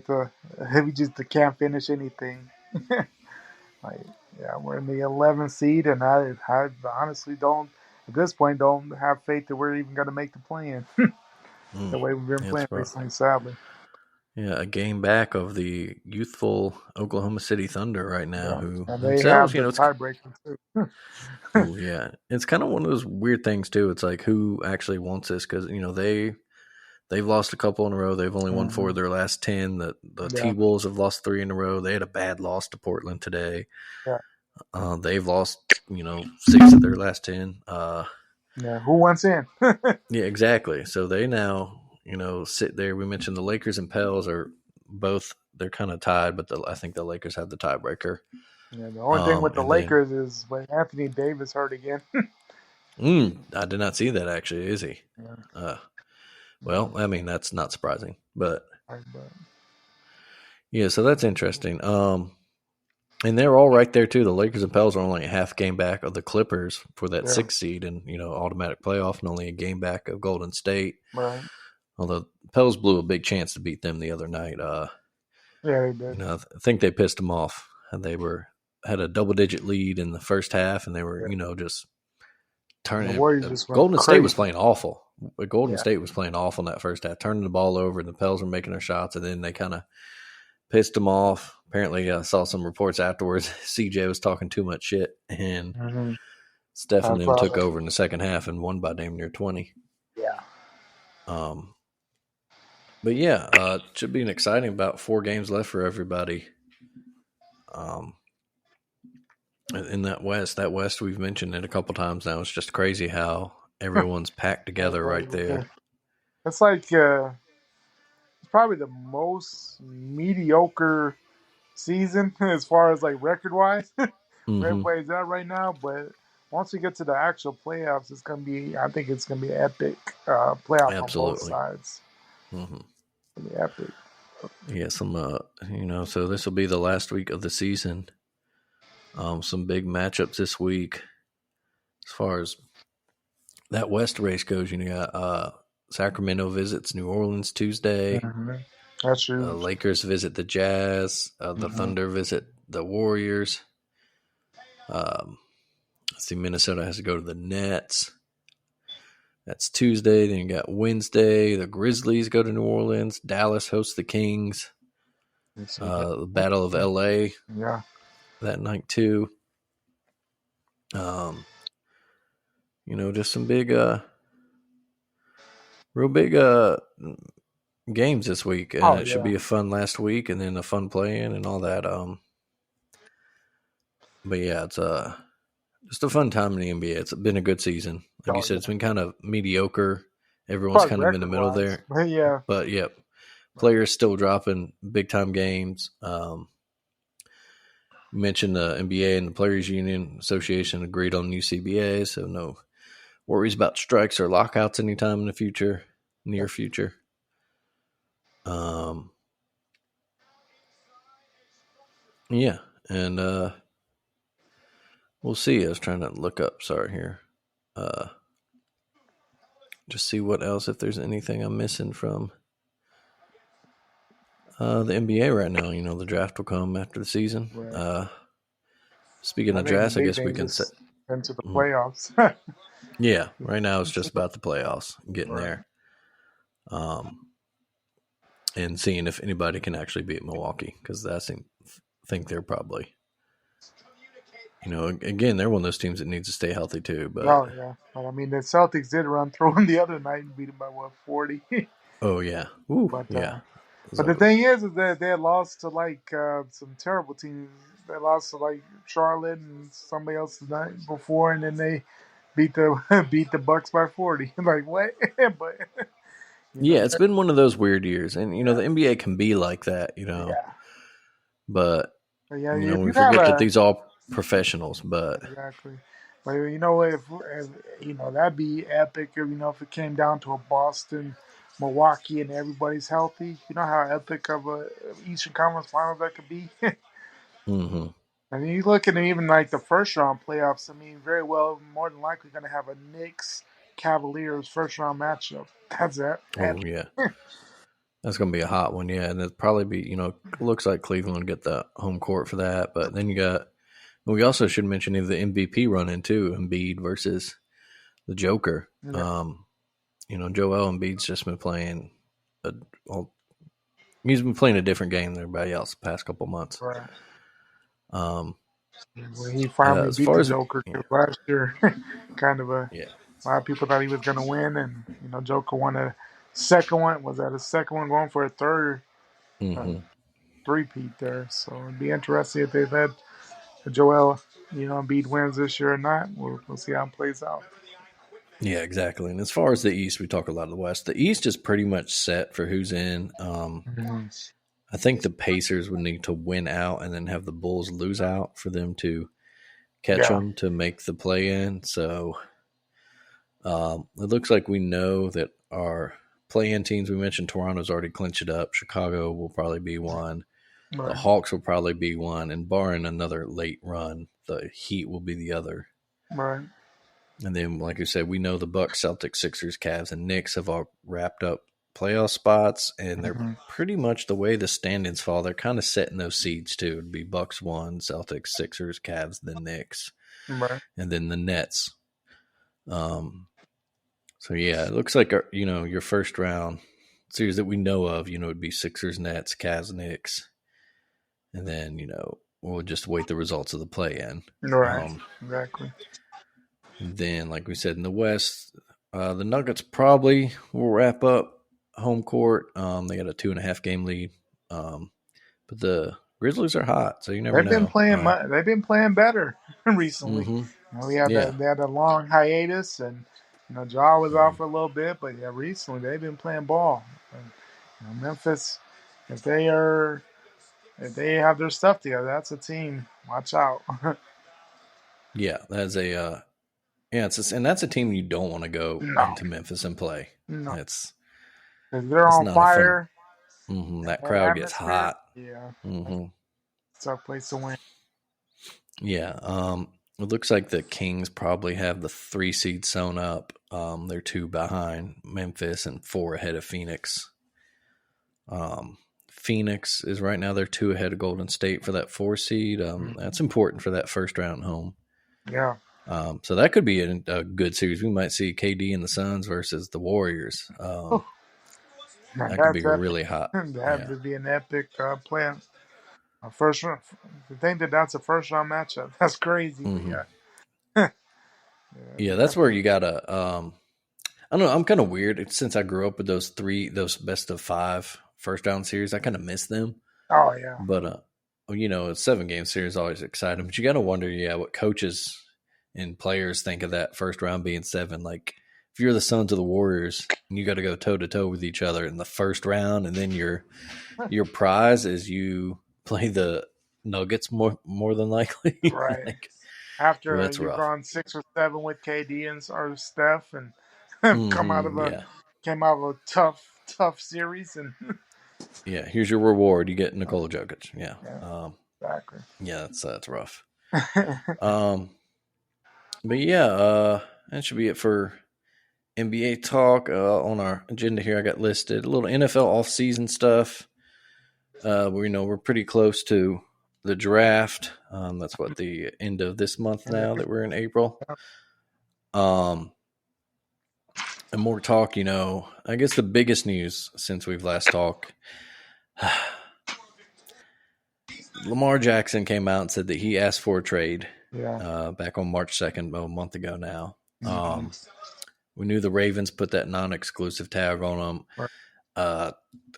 we just can't finish anything. We're in the 11th seed, and I honestly don't, at this point, don't have faith that we're even going to make the play-in. The way we've been playing recently, sadly. Yeah, a game back of the youthful Oklahoma City Thunder right now, who and they have the tiebreaker too. Yeah, it's kind of one of those weird things too. It's like who actually wants this, because they've lost a couple in a row. They've only won 4 of their last 10. The T-Wolves have lost 3 in a row. They had a bad loss to Portland today. Yeah. They've lost 6 of their last 10. Who wants in? Yeah, exactly. So they now sit there. We mentioned the Lakers and Pels are both, they're kind of tied, but I think the Lakers have the tiebreaker. Yeah, the only thing with the Lakers is when Anthony Davis hurt again. I did not see that, actually. Is he? Yeah. Well, I mean, that's not surprising, but yeah, so that's interesting. And they're all right there too. The Lakers and Pels are only a half game back of the Clippers for that 6th seed and automatic playoff, and only a game back of Golden State. Right. Although Pels blew a big chance to beat them the other night. Yeah, they did. I think they pissed them off. They had a double-digit lead in the first half, and they were, just And the turning. Warriors just went Golden crazy. State was playing awful. Golden Yeah. State was playing awful in that first half, turning the ball over, and the Pels were making their shots, and then they kind of pissed them off. Apparently, I saw some reports afterwards. CJ was talking too much shit, and Mhm. Steph and them That's took right. over in the second half and won by damn near 20. Yeah. But yeah, it should be an exciting about 4 games left for everybody. In that West we've mentioned it a couple times now. It's just crazy how everyone's packed together right there. It's like it's probably the most mediocre season as far as like record wise. Mhm. Everybody's at right now, but once we get to the actual playoffs, it's gonna be. I think it's gonna be an epic playoff on both Absolutely. sides. Mhm. It'll be epic. Yeah, so this will be the last week of the season. Some big matchups this week. As far as that West race goes, you got Sacramento visits New Orleans Tuesday. Mm-hmm. That's true. Lakers visit the Jazz. The Thunder visit the Warriors. Let's see, Minnesota has to go to the Nets. That's Tuesday. Then you got Wednesday. The Grizzlies go to New Orleans. Dallas hosts the Kings. The Battle of LA. Yeah. That night too. Just some big, real big games this week, and it should be a fun last week, and then a fun play-in and all that. But yeah, it's just a fun time in the NBA. It's been a good season. Like you said, it's been kind of mediocre. Everyone's kind of in the middle there. Yeah. But yep, players still dropping big time games. Mentioned the NBA and the Players Union Association agreed on new CBA, so no worries about strikes or lockouts anytime in the near future. Yeah, and we'll see. I was trying to look up. Sorry here. Just see what else, if there's anything I'm missing from the NBA right now. The draft will come after the season. Right. Speaking of drafts, I guess we can set into the playoffs. Yeah, right now it's just about the playoffs, getting there, and seeing if anybody can actually beat Milwaukee, because I think they're probably, again, they're one of those teams that needs to stay healthy too. But yeah, but I mean the Celtics did run through them the other night and beat them by 40. Oh yeah, ooh, but yeah. But the thing is that they had lost to like some terrible teams. They lost to like Charlotte and somebody else the night before, and then they beat the Bucks by 40. Like what? But yeah, it's been one of those weird years, and the NBA can be like that, Yeah. But yeah, we forget that these are all professionals. But exactly. But if that'd be epic. If it came down to a Boston, Milwaukee, and everybody's healthy. You know how epic of a Eastern Conference Finals that could be. mm-hmm. I mean, you look at even like the first round playoffs. I mean, very well, more than likely going to have a Knicks Cavaliers first round matchup. That's it. Oh yeah, that's going to be a hot one. Yeah, and it'll probably be looks like Cleveland will get the home court for that. But then we also should mention the MVP run-in too, Embiid versus the Joker. Yeah. Joel Embiid's just been playing he's been playing a different game than everybody else the past couple months. Right. When he finally beat the Joker last year, kind of a lot of people thought he was going to win, and Joker won a second one. Was that a second one going for a third three-peat there? So it'd be interesting if they've had Joel, Embiid wins this year or not. We'll see how it plays out. Yeah, exactly. And as far as the East, we talk a lot of the West. The East is pretty much set for who's in. I think the Pacers would need to win out and then have the Bulls lose out for them to catch them to make the play-in. So it looks like we know that our play-in teams, we mentioned Toronto's already clinched it up. Chicago will probably be one. Right. The Hawks will probably be one. And barring another late run, the Heat will be the other. Right. And then, like I said, we know the Bucks, Celtics, Sixers, Cavs, and Knicks have all wrapped up playoff spots, and they're Mhm. pretty much the way the standings fall. They're kind of setting those seeds too. It'd be Bucks 1, Celtics, Sixers, Cavs, the Knicks, Right. and then the Nets. So yeah, it looks like your first round series that we know of, would be Sixers, Nets, Cavs, Knicks, and then we'll just wait the results of the play-in. Right. Exactly. And then, like we said, in the West, the Nuggets probably will wrap up home court. They got a 2.5 game lead, but the Grizzlies are hot, so you never They've been know. playing. They've been playing better recently. Mm-hmm. They had a long hiatus, and Ja was out for a little bit, but yeah, recently they've been playing ball. And, Memphis, if they have their stuff together, that's a team. Watch out. Yeah, that's and that's a team you don't want to go No, into Memphis and play. no, It's they're it's on not a fun. fire. That That crowd gets atmosphere, hot. yeah, Mm-hmm. it's a place to win. Yeah. It looks like the Kings probably have the 3 seed sewn up. They're 2 behind Memphis and 4 ahead of Phoenix. Phoenix is right now, they're 2 ahead of Golden State for that 4 seed. That's important for that first round home. Yeah. So that could be a good series. We might see KD and the Suns versus the Warriors. That could be really hot. That would be an epic play. A first round. To think that's a first round matchup, that's crazy. Mm-hmm. Yeah. Yeah, that's where you gotta. I don't know. I'm kind of weird since I grew up with those best of 5 first round series. I kind of miss them. Oh yeah. But a 7-game series is always exciting. But you got to wonder, what coaches and players think of that first round being 7. Like if you're the Suns or the Warriors, and you got to go toe to toe with each other in the first round, and then your prize is you play the Nuggets more than likely. Right. Like, After that's you've rough. gone 6 or 7 with KD or Steph, and came out of a tough series, and yeah, here's your reward. You get Nikola Jokic. Yeah. Exactly. Yeah, that's rough. But yeah, that should be it for NBA talk. On our agenda here, I got listed a little NFL offseason stuff. We're pretty close to the draft. That's what the end of this month now that we're in April. And more talk, I guess the biggest news since we've last talked, Lamar Jackson came out and said that he asked for a trade back on March 2nd, a month ago now. We knew the Ravens put that non-exclusive tag on him. Right.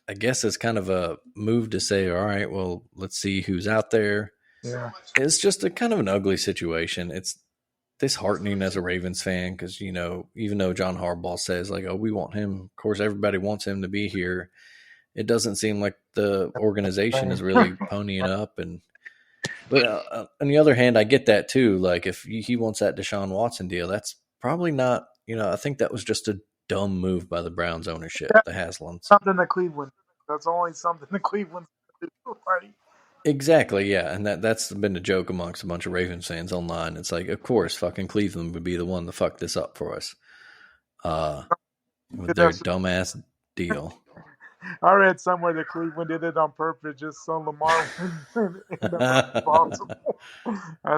I guess it's kind of a move to say, all right, well, let's see who's out there. Yeah. It's just a kind of an ugly situation. It's disheartening as a Ravens fan because, even though John Harbaugh says like, oh, we want him. Of course, everybody wants him to be here. It doesn't seem like the organization is really ponying up. But on the other hand, I get that too. Like if he wants that Deshaun Watson deal, that's probably not, I think that was just a dumb move by the Browns ownership, the Haslams. Something to Cleveland. That's only something to Cleveland. Right. Exactly, yeah. And that's been a joke amongst a bunch of Ravens fans online. It's like, of course, fucking Cleveland would be the one to fuck this up for us. With their dumbass deal. I read somewhere that Cleveland did it on purpose just so Lamar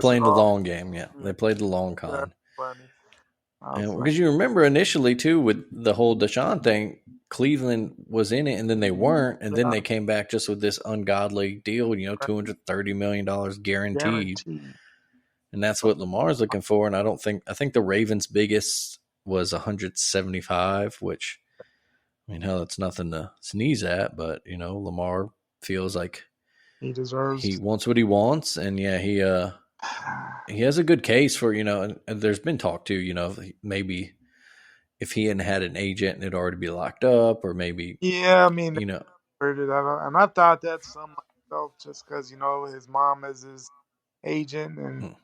playing the long game, yeah. They played the long con. Because you remember initially too with the whole Deshaun thing, Cleveland was in it and then they weren't, and then they came back just with this ungodly deal, $230 million guaranteed. And that's what Lamar's looking for. And I think the Ravens' biggest was 175, which hell, it's nothing to sneeze at, but Lamar feels like he deserves. He wants what he wants, and yeah, he has a good case for and there's been talk too, maybe if he hadn't had an agent, it'd already be locked up, or maybe heard it, and I thought that some myself just because his mom is his agent, and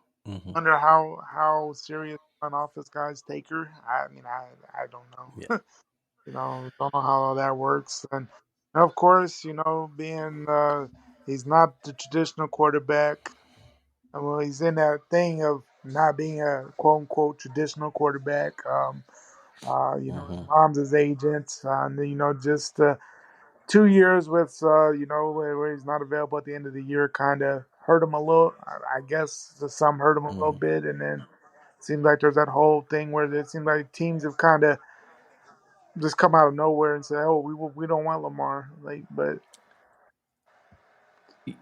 wonder how serious front office guys take her. I don't know. Yeah. Don't know how all that works. And of course, being he's not the traditional quarterback. Well, he's in that thing of not being a quote unquote traditional quarterback. His Hmm. mom's his agent. And, just 2 years with, where he's not available at the end of the year kind of hurt him a little. I guess some hurt him a little Hmm. bit. And then it seems like there's that whole thing where it seems like teams have kind of just come out of nowhere and say, "Oh, we don't want Lamar." But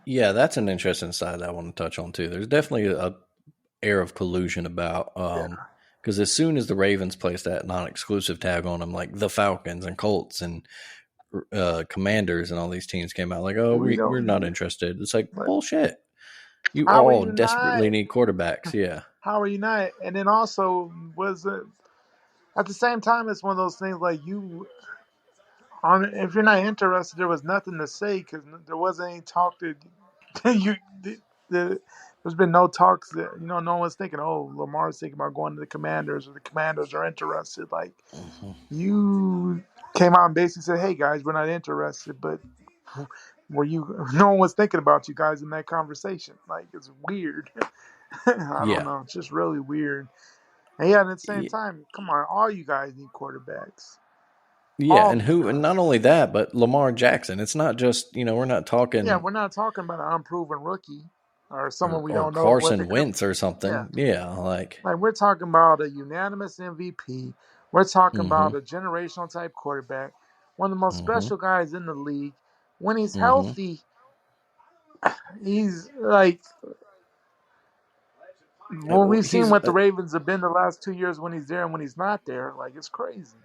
Yeah, that's an interesting side that I want to touch on too. There's definitely a air of collusion about yeah, because as soon as the Ravens placed that non-exclusive tag on them, like the Falcons and Colts and Commanders and all these teams came out like, oh, we we're don't not need. interested. It's like But bullshit. You how are all you not? desperately need quarterbacks. Yeah. How are you not? And then also was it at the same time? It's one of those things like you on if you're not interested, there was nothing to say because there wasn't any talk to you. There's been no talks that no one's thinking. Oh, Lamar's thinking about going to the Commanders, or the Commanders are interested. Like Hmm. you came out and basically said, "Hey guys, we're not interested," but were you? No one was thinking about you guys in that conversation. Like it's weird. I don't Yeah. know. It's just really weird. And yeah, at the same Yeah. time, come on, all you guys need quarterbacks. Yeah, All and you who, and not guys. only that, but Lamar Jackson. It's not just we're not Yeah, talking we're not talking about an unproven rookie or someone we or don't know what they're Carson gonna. Wentz or Yeah, something. Yeah, like, like we're talking about a unanimous MVP. We're talking hmm, about a generational type quarterback, one of the most hmm, special guys in the league. When he's hmm. healthy, he's like when Well, we've seen he's what the Ravens have been the last 2 years when he's there and when he's not there. Like it's crazy.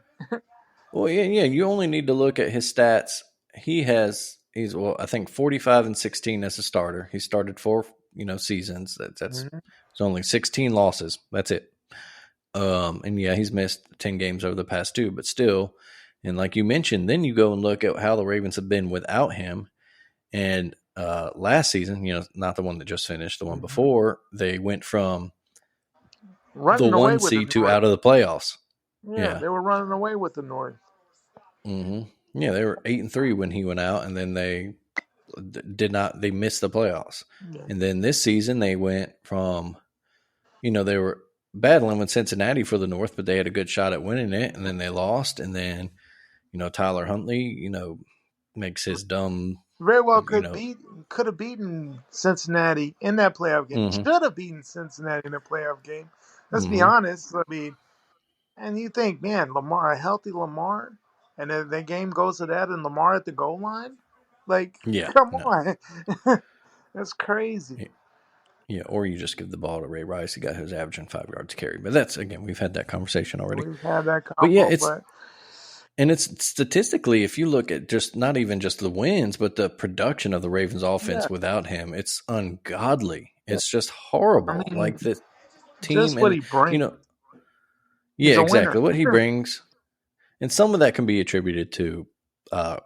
well, yeah, yeah. You only need to look at his stats. He's well, I think 45-16 as a starter. He started 4 seasons. That's Mhm. it's only 16 losses. That's it. And yeah, he's missed 10 games over the past 2, but still. And like you mentioned, then you go and look at how the Ravens have been without him. And last season, not the one that just finished, the one Mhm. before, they went from the Running away one with the seed to North. out of the playoffs. Yeah, Yeah. they were running away with the North. Hmm. Yeah, they were 8-3 when he went out, and then they did not. They missed the playoffs, Yeah. and then this season they went from they were battling with Cincinnati for the North, but they had a good shot at winning it, and then they lost, and then Tyler Huntley makes his dumb Very well you know could have beaten Cincinnati in that playoff game. hmm Should have beaten Cincinnati in the playoff game. Let's be hmm honest. I mean, and you think, man, Lamar, a healthy Lamar, and then the game goes to that, and Lamar at the goal line, like, yeah, come no. on, that's crazy. Yeah, or you just give the ball to Ray Rice, the guy who's averaging 5 yards carry. But that's again, we've had that conversation already. We've had that But yeah, combo, but it's statistically, if you look at just not even just the wins, but the production of the Ravens yeah, offense without him, it's ungodly. yeah. It's just I horrible. mean, Like the team, just what and he brings. you know, He's yeah, a winner. exactly what he brings, and some of that can be attributed to uh,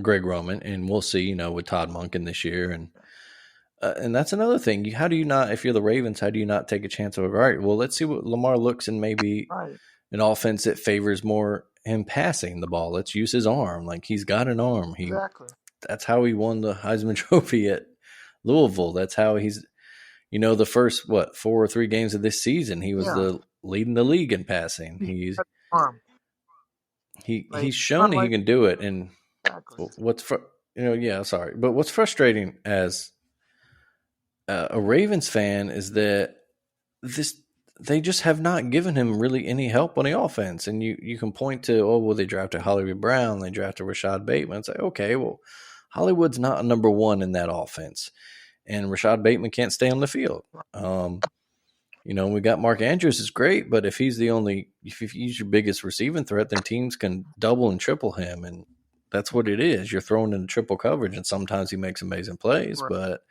Greg Roman, and we'll see, with Todd Monken this year, and that's another thing. How do you not, if you're the Ravens, how do you not take a chance of, all right, well, let's see what Lamar looks in maybe Right, an offense that favors more him passing the ball. Let's use his arm. Like he's got an arm. exactly. That's how he won the Heisman Trophy at Louisville. That's how he's, the first 4 or 3 games of this season, he was Yeah, the leading the league in passing. he's He's got the arm. Like, he's shown not that he like can do it. And exactly. yeah, sorry, but what's frustrating as a Ravens fan is that this they just have not given him really any help on the offense. And you can point to, oh, well, they drafted Hollywood Brown, they drafted Rashad Bateman. It's like, okay, well, Hollywood's not a number one in that offense, and Rashad Bateman can't stay on the field. We got Mark Andrews is great, but if he's your biggest receiving threat, then teams can double and triple him, and that's what it is. You're thrown into triple coverage, and sometimes he makes amazing plays, Right. but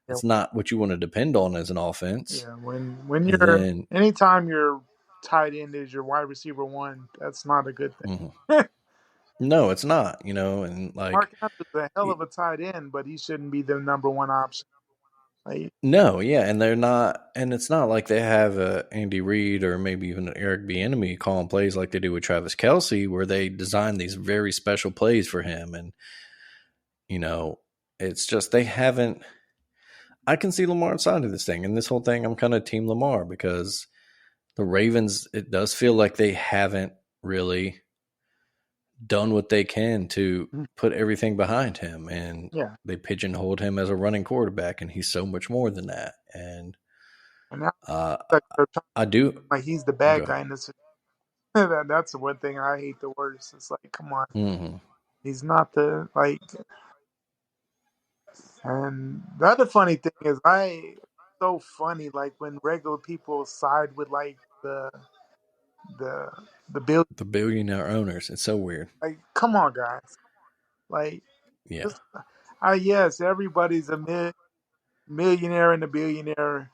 Yeah, it's not what you want to depend on as an offense. yeah. When And you're then, anytime your tight end is your wide receiver one, that's not a good mhm. thing. No, it's not, and like, Mark Andrews is a hell of a tight end, but he shouldn't be the number one option. Like, no, yeah, and they're not, and it's not like they have a Andy Reid or maybe even an Eric Bieniemy calling plays like they do with Travis Kelce, where they design these very special plays for him, and it's just they haven't. I can see Lamar side of this thing, and this whole thing, I'm kind of team Lamar because the Ravens, it does feel like they haven't really done what they can to put everything behind him, and Yeah, they pigeonholed him as a running quarterback, and he's so much more than that. And and now uh, like they're trying, I do like he's the go bad guy ahead. in this. That's the one thing I hate the worst. It's like, come on, Hmm. he's not the like. And the other funny thing is, so funny like when regular people side with like the the bill. The billionaire owners, it's so weird. Like, come on, guys. Like, Yeah. just yes, everybody's a millionaire and a billionaire.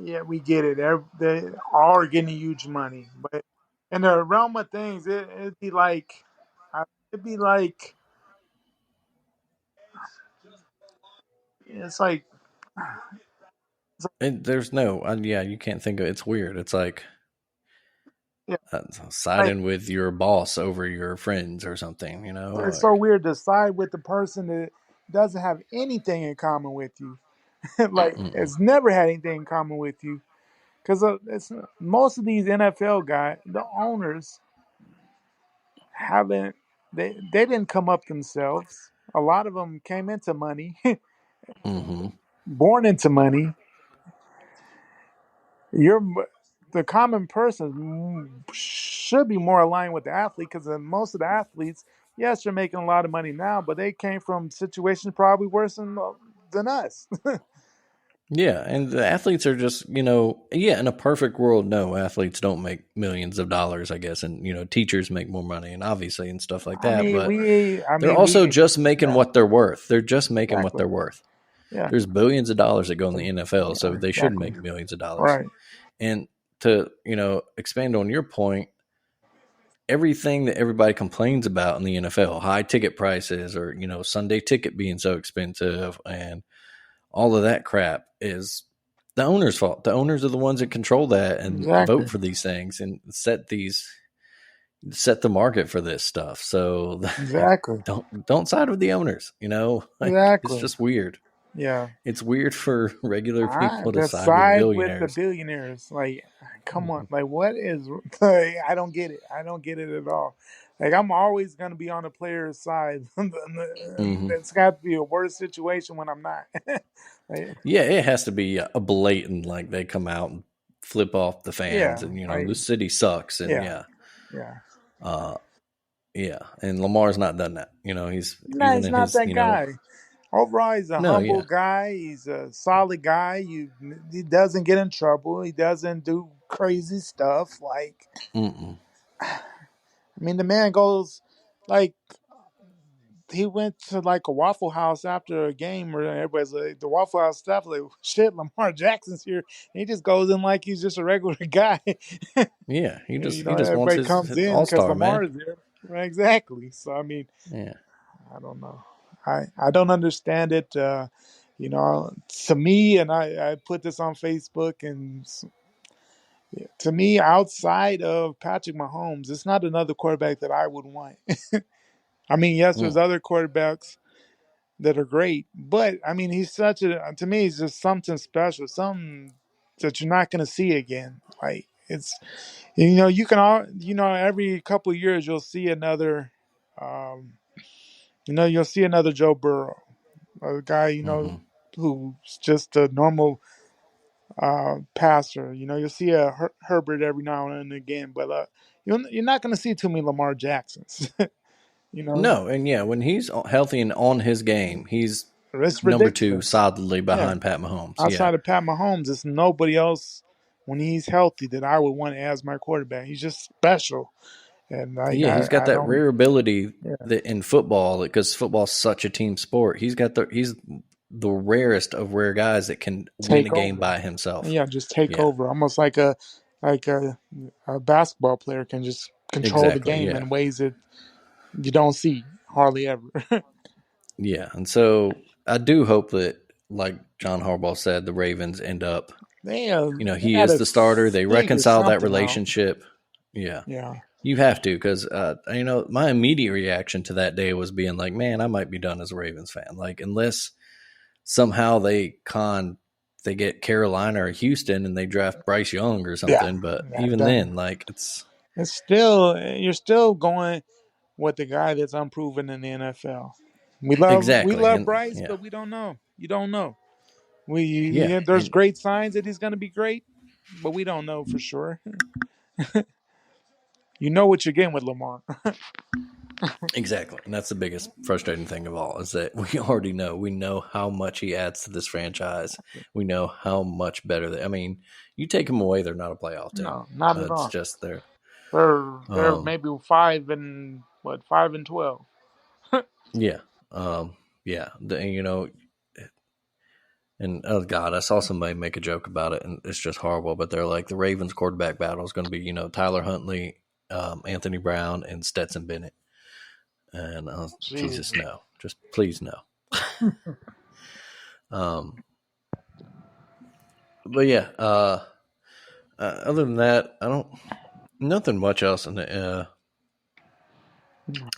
Yeah, we get it. They all are getting huge money, but in the realm of things, it'd be like, it'd be like, it's like, And there's no, yeah, you can't think of it's weird. It's like yeah, like siding with your boss over your friends or something, it's so like, weird to side with the person that doesn't have anything in common with you. Like, mm-mm, it's never had anything in common with you. Because it's most of these NFL guys, the owners haven't they didn't come up themselves. A lot of them came into money, mm-hmm, born into money. You're the common person should be more aligned with the athlete because most of the athletes, yes, they're making a lot of money now, but they came from situations probably worse than us. yeah. And the athletes are just, yeah, in a perfect world, no, athletes don't make millions of dollars, I guess, and teachers make more money, and obviously and stuff like that, but I they're mean, also we, just making yeah, what they're worth. They're just making what exactly, they're worth. yeah, There's billions of dollars that go in the NFL, so yeah, they should exactly, make millions of dollars. right, And to, expand on your point, everything that everybody complains about in the NFL, high ticket prices or, Sunday ticket being so expensive and all of that crap is the owner's fault. The owners are the ones that control that and exactly, vote for these things and set the market for this stuff. So exactly, don't side with the owners, like it's exactly, just weird. yeah. It's weird for regular people to The side with side with the billionaires. billionaires, like, come on, Hmm. like, what is? Like, I don't get it. I don't get it at all. Like, I'm always gonna be on the player's side. Hmm. It's got to be a worse situation when I'm not. Like, Yeah, it has to be a blatant, like they come out and flip off the fans, yeah, and like, the city sucks, and yeah, yeah, yeah. uh, yeah, and Lamar's not done that. He's No, even he's in not his, that guy. Overall, he's a no, humble yeah, guy. He's a solid guy. He doesn't get in trouble. He doesn't do crazy stuff. Like, mm-mm. I mean, the man goes like he went to like a Waffle House after a game where everybody's like the Waffle House staff like shit, Lamar Jackson's here. And he just goes in like he's just a regular guy. Yeah, he just You he know, just wants everybody his, comes his in all because star, Lamar man. is there. Right, exactly. So I mean, Yeah, I don't know. I don't understand it. To me, and I put this on Facebook, and to me, outside of Patrick Mahomes, it's not another quarterback that I would want. I mean, yes, there's mm, other quarterbacks that are great. But I mean, he's such a to me, he's just something special, something that you're not going to see again. Like it's you can all every couple of years you'll see another, um, you'll see another Joe Burrow, a guy mm-hmm. who's just a normal passer. You'll see a Herbert every now and again, but you're not going to see too many Lamar Jacksons. you know, No, and yeah, when he's healthy and on his game, he's it's number two ridiculous. solidly Yeah. behind Pat Mahomes. Yeah, Outside of Pat Mahomes, there's nobody else when he's healthy that I would want as my quarterback. He's just special, and like yeah, he's got I that don't. rare ability Yeah, that in football, because football's such a team sport. He's the rarest of rare guys that can win a take game over. by himself. Yeah, just take Yeah, over, almost like a basketball player can just control the exactly. game Yeah, in ways that you don't see hardly ever. yeah, and so I do hope that, like John Harbaugh said, the Ravens end up. They He got is to the starter. They figure reconcile that something out. relationship. Yeah, Yeah, you have to, because my immediate reaction to that day was being like, man, I might be done as a Ravens fan. Like, unless somehow they get Carolina or Houston and they draft Bryce Young or yeah, something. But yeah. even then, like, it's It's still you're still going with the guy that's unproven in the NFL. We Exactly, love and Bryce, yeah, but we don't know. You don't know. yeah, There's and great signs that he's going to be great, but we don't know for sure. You know what you're getting with Lamar. exactly, and that's the biggest frustrating thing of all is that we already know. We know how much he adds to this franchise. We know how much better. I mean, you take him away, they're not a playoff team. No, not at It's all. just they're. They're Um, maybe 5-12. yeah, yeah. And oh god, I saw somebody make a joke about it, and it's just horrible. But they're like the Ravens quarterback battle is going to be, Tyler Huntley, Anthony Brown, and Stetson Bennett. And Jesus, Jesus. no, just please no. um, but yeah, other than that, I don't nothing much else in the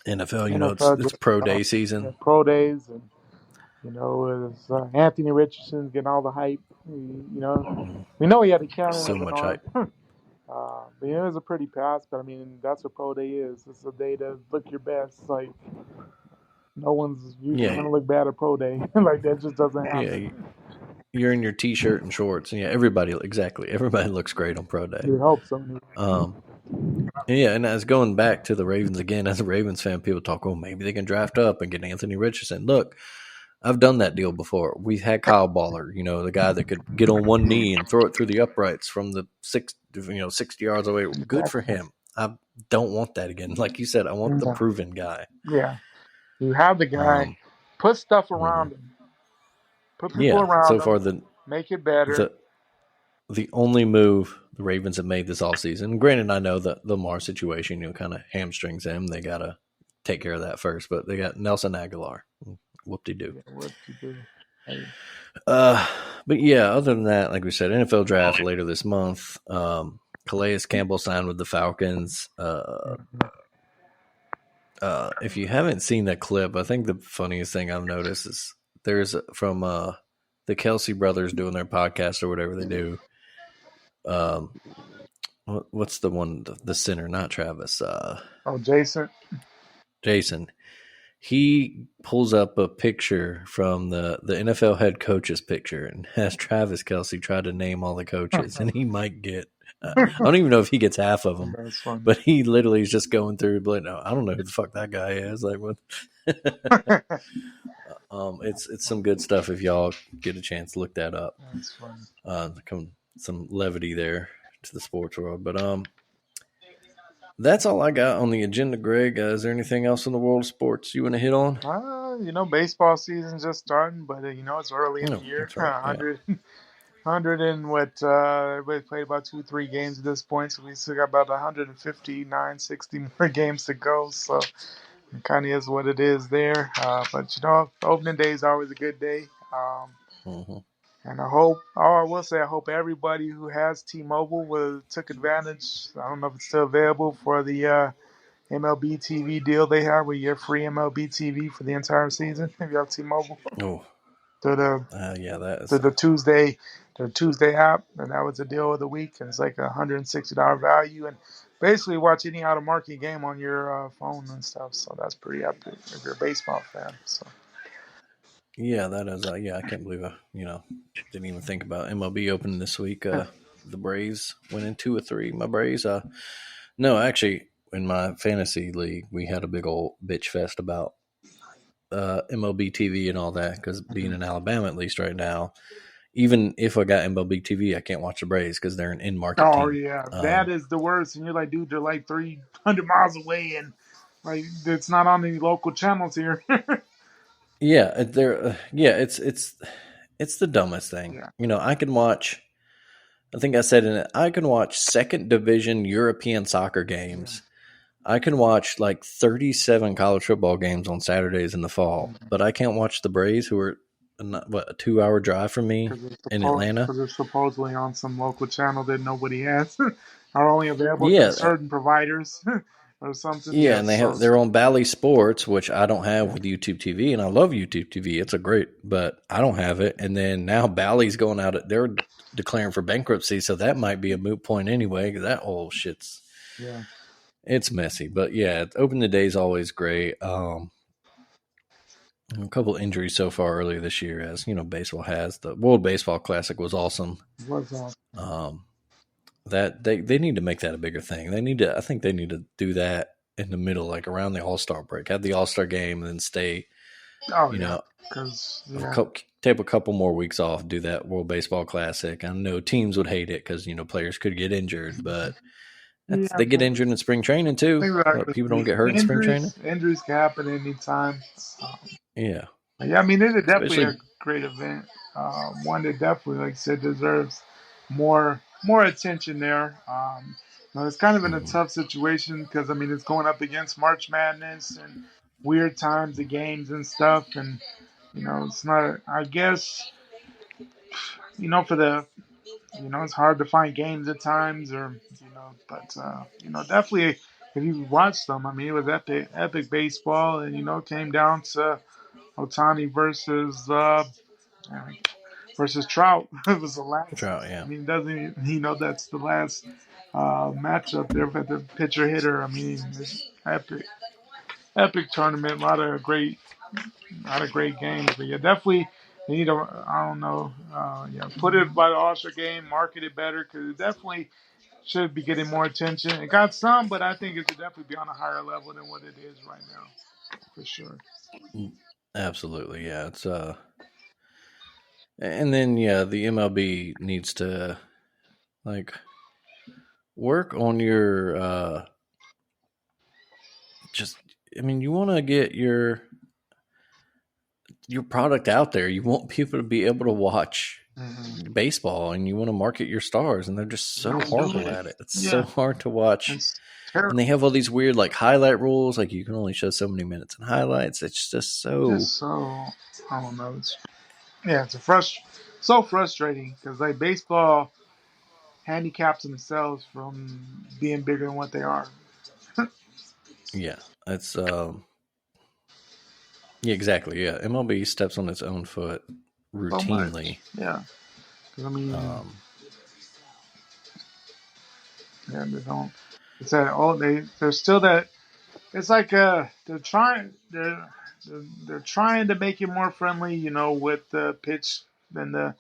NFL. NFL It's just pro day season. pro days, and it's Anthony Richardson getting all the hype. We know he had a cannon So of an much arm. hype. But it was a pretty pass. But I mean, that's what pro day is. It's a day to look your best. Like no one's usually Yeah, gonna look bad at pro day. Like that just doesn't happen. yeah. You're in your t-shirt and shorts. And yeah, everybody looks great on pro day. You hope so. Yeah, and as going back to the Ravens again, as a Ravens fan, people talk, oh, maybe they can draft up and get Anthony Richardson. Look, I've done that deal before. We've had Kyle Baller, the guy that could get on one knee and throw it through the uprights from the 60 yards away. Good for him. I don't want that again. Like you said, I want the proven guy. Yeah, you have the guy. Put stuff around him. Put people around so him. far Make it better. The only move the Ravens have made this offseason, granted, I know the Lamar situation, kind of hamstrings them. They got to take care of that first, but they got Nelson Aguilar. Whoop-de-doo. Yeah, whoop-de-doo. Hey. But yeah, other than that, like we said, NFL draft later this month. Calais Campbell signed with the Falcons. If you haven't seen that clip, I think the funniest thing I've noticed is there's from the Kelsey brothers doing their podcast or whatever they do. What's the one, the center, not Travis? Jason. He pulls up a picture from the NFL head coach's picture and has Travis Kelce try to name all the coaches, and he might get. I don't even know if he gets half of them, but he literally is just going through. But no, I don't know who the fuck that guy is. Like what? It's some good stuff if y'all get a chance to look that up. That's funny. Some levity there to the sports world, but that's all I got on the agenda, Greg. Is there anything else in the world of sports you want to hit on? Baseball season's just starting, but it's early in the year. Right, 100 and what? Everybody played about 2-3 games at this point, so we still got about 159, 60 more games to go. So it kind of is what it is there. But opening day is always a good day. And I hope everybody who has T-Mobile took advantage. I don't know if it's still available for the MLB TV deal they have where you get free MLB TV for the entire season if you have T-Mobile. Oh, to the Tuesday app, and that was the deal of the week. And it's like $160 value, and basically watch any out of market game on your phone and stuff. So that's pretty epic if you're a baseball fan. So. Yeah, that is. I can't believe I, didn't even think about MLB opening this week. The Braves winning 2-3. My Braves. No, actually, in my fantasy league, we had a big old bitch fest about MLB TV and all that because being in Alabama, at least right now, even if I got MLB TV, I can't watch the Braves because they're an in-market team. Oh yeah, that is the worst. And you're like, dude, they're like 300 miles away, and like it's not on any local channels here. Yeah, it's the dumbest thing. Yeah. I can watch. I think I said in it. I can watch second division European soccer games. Yeah. I can watch like 37 college football games on Saturdays in the fall, but I can't watch the Braves, who are a 2-hour drive from me in Atlanta. Because they're supposedly on some local channel that nobody has, are only available to certain providers. Or something. Yeah, and they're on Bally Sports, which I don't have with YouTube TV, and I love YouTube TV. It's but I don't have it. And then now Bally's going out. They're declaring for bankruptcy, so that might be a moot point anyway. Because that whole shit's it's messy, but yeah, open the day is always great. A couple injuries so far earlier this year, as you know, baseball has. The World Baseball Classic was awesome. What's up? That they need to make that a bigger thing. I think they need to do that in the middle, like around the All-Star break. Have the All-Star game and then stay, Oh, you yeah. know, Because, take a couple more weeks off, do that World Baseball Classic. I know teams would hate it because, you know, players could get injured, but they get injured in spring training too. Exactly. People don't get hurt in spring training. Injuries can happen anytime. Yeah. Yeah, I mean, it is definitely a Especially, great event. One that definitely, like I said, deserves more attention there. It's kind of in a tough situation because I mean it's going up against March Madness and weird times of games and stuff, and it's not. I guess for the it's hard to find games at times, or but definitely if you watch them, I mean it was epic baseball, and it came down to Otani versus Trout. It was the last. Trout, I yeah. mean, doesn't he know that's the last matchup there for the pitcher hitter? I mean, it's epic tournament. A lot of great games. But yeah, definitely they need to. I don't know. Put it by the All-Star game, market it better because it definitely should be getting more attention. It got some, but I think it should definitely be on a higher level than what it is right now, for sure. Absolutely, yeah. It's and then yeah, the MLB needs to like work on your just. I mean, you want to get your product out there. You want people to be able to watch baseball, and you want to market your stars, and they're just so horrible at it. It's so hard to watch. It's terrible. And they have all these weird like highlight rules, like you can only show so many minutes in highlights. It's just so I don't know. It's so frustrating because like baseball handicaps themselves from being bigger than what they are. yeah. It's yeah, exactly. Yeah, MLB steps on its own foot routinely. Yeah, 'cause I mean, they don't. It's that they're still that. It's like they're trying to make it more friendly, with the pitch and the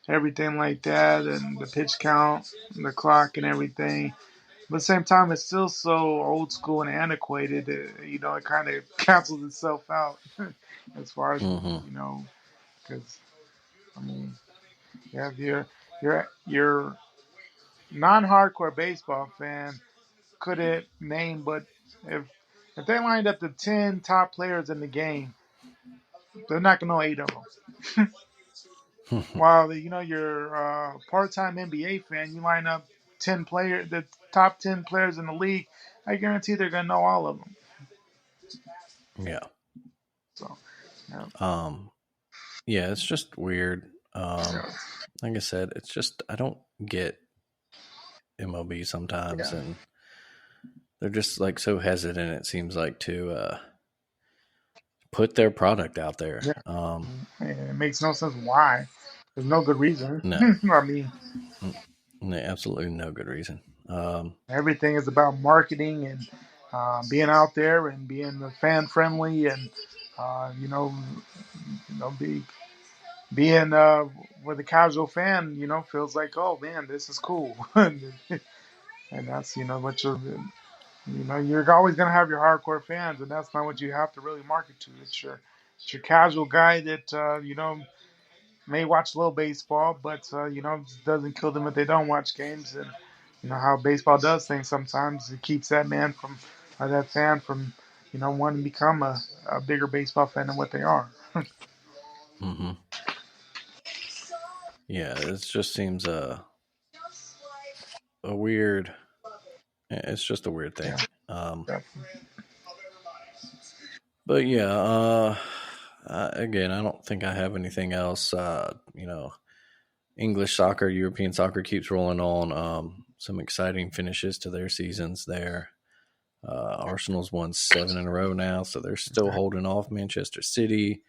everything like that, and the pitch count, and the clock, and everything. But at the same time, it's still so old school and antiquated. It kind of cancels itself out as far as because I mean, you have your non-hardcore baseball fan couldn't name, but if they lined up the 10 top players in the game, they're not gonna know 8 of them. While your part-time NBA fan, you line up the top 10 players in the league, I guarantee they're gonna know all of them. Yeah. So, yeah, it's just weird. Like I said, it's just I don't get MLB sometimes, and they're just like so hesitant. It seems like to put their product out there. Yeah. It makes no sense why. There's no good reason. No, I mean, absolutely no good reason. Everything is about marketing and being out there and being fan friendly and being where the casual fan feels like, oh man, this is cool, and that's what you're always gonna have your hardcore fans, and that's not what you have to really market to. It's your casual guy that may watch a little baseball, but doesn't kill them if they don't watch games. And how baseball does things sometimes, it keeps that man from or that fan from wanting to become a bigger baseball fan than what they are. Mm-hmm. Yeah, it just seems a weird. It's just a weird thing. But yeah, again, I don't think I have anything else. English soccer, European soccer keeps rolling on. Some exciting finishes to their seasons there. Arsenal's won 7 in a row now, so they're still holding off Manchester City.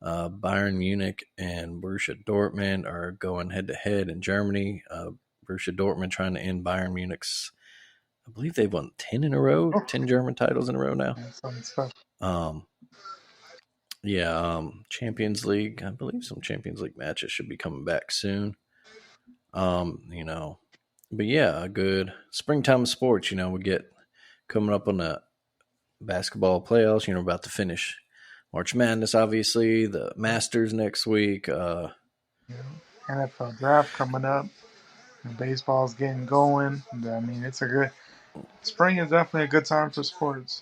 Bayern Munich and Borussia Dortmund are going head-to-head in Germany. Borussia Dortmund trying to end Bayern Munich's I believe they've won 10 in a row, 10 German titles in a row now. Some stuff. Champions League. I believe some Champions League matches should be coming back soon. But yeah, a good springtime of sports. We get coming up on the basketball playoffs. About to finish March Madness, obviously. The Masters next week. NFL draft coming up. And baseball's getting going. I mean, it's a good spring is definitely a good time for sports.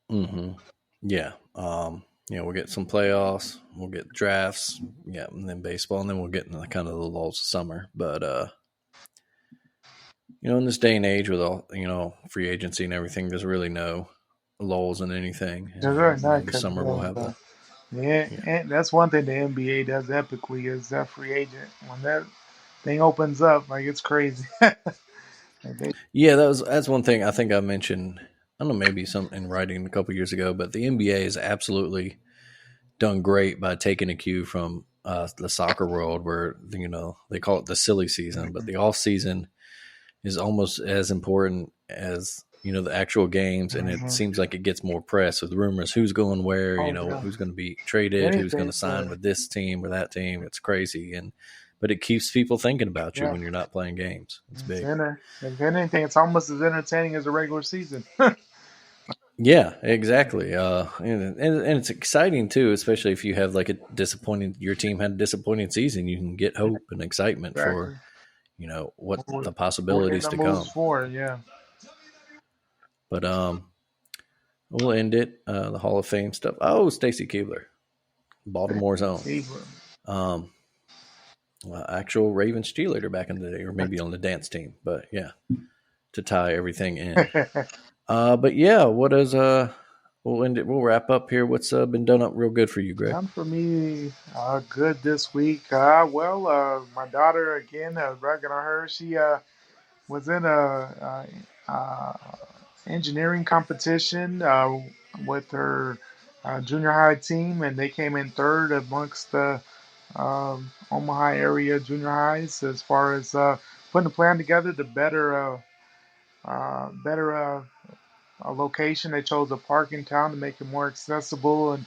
Yeah. We'll get some playoffs. We'll get drafts. Yeah, and then baseball, and then we'll get into kind of the lulls of summer. But in this day and age with all free agency and everything, there's really no lulls in anything. There's really not. The summer we'll have and that's one thing the NBA does epically is that free agent when that thing opens up, like it's crazy. Yeah, that's one thing I think I mentioned. I don't know, maybe something in writing a couple years ago, but the NBA has absolutely done great by taking a cue from the soccer world, where they call it the silly season, but the off season is almost as important as the actual games, and it seems like it gets more press with rumors who's going where, who's going to be traded, who's going to sign with this team or that team. It's crazy, but it keeps people thinking about you when you're not playing games. It's big. If anything, it's almost as entertaining as a regular season. Yeah, exactly. And it's exciting too, especially if you have like your team had a disappointing season. You can get hope and excitement for, what the possibilities to come. But we'll end it. The Hall of Fame stuff. Oh, Stacy Keibler, Baltimore's own. Actual Ravens cheerleader back in the day, or maybe on the dance team. But yeah, to tie everything in. But yeah, what is we'll end it. We'll wrap up here. What's been done up real good for you, Greg? Done for me, good this week. My daughter again, bragging on her. She was in a engineering competition with her junior high team, and they came in third amongst the Omaha area junior highs as far as putting a plan together to better a location. They chose a park in town to make it more accessible and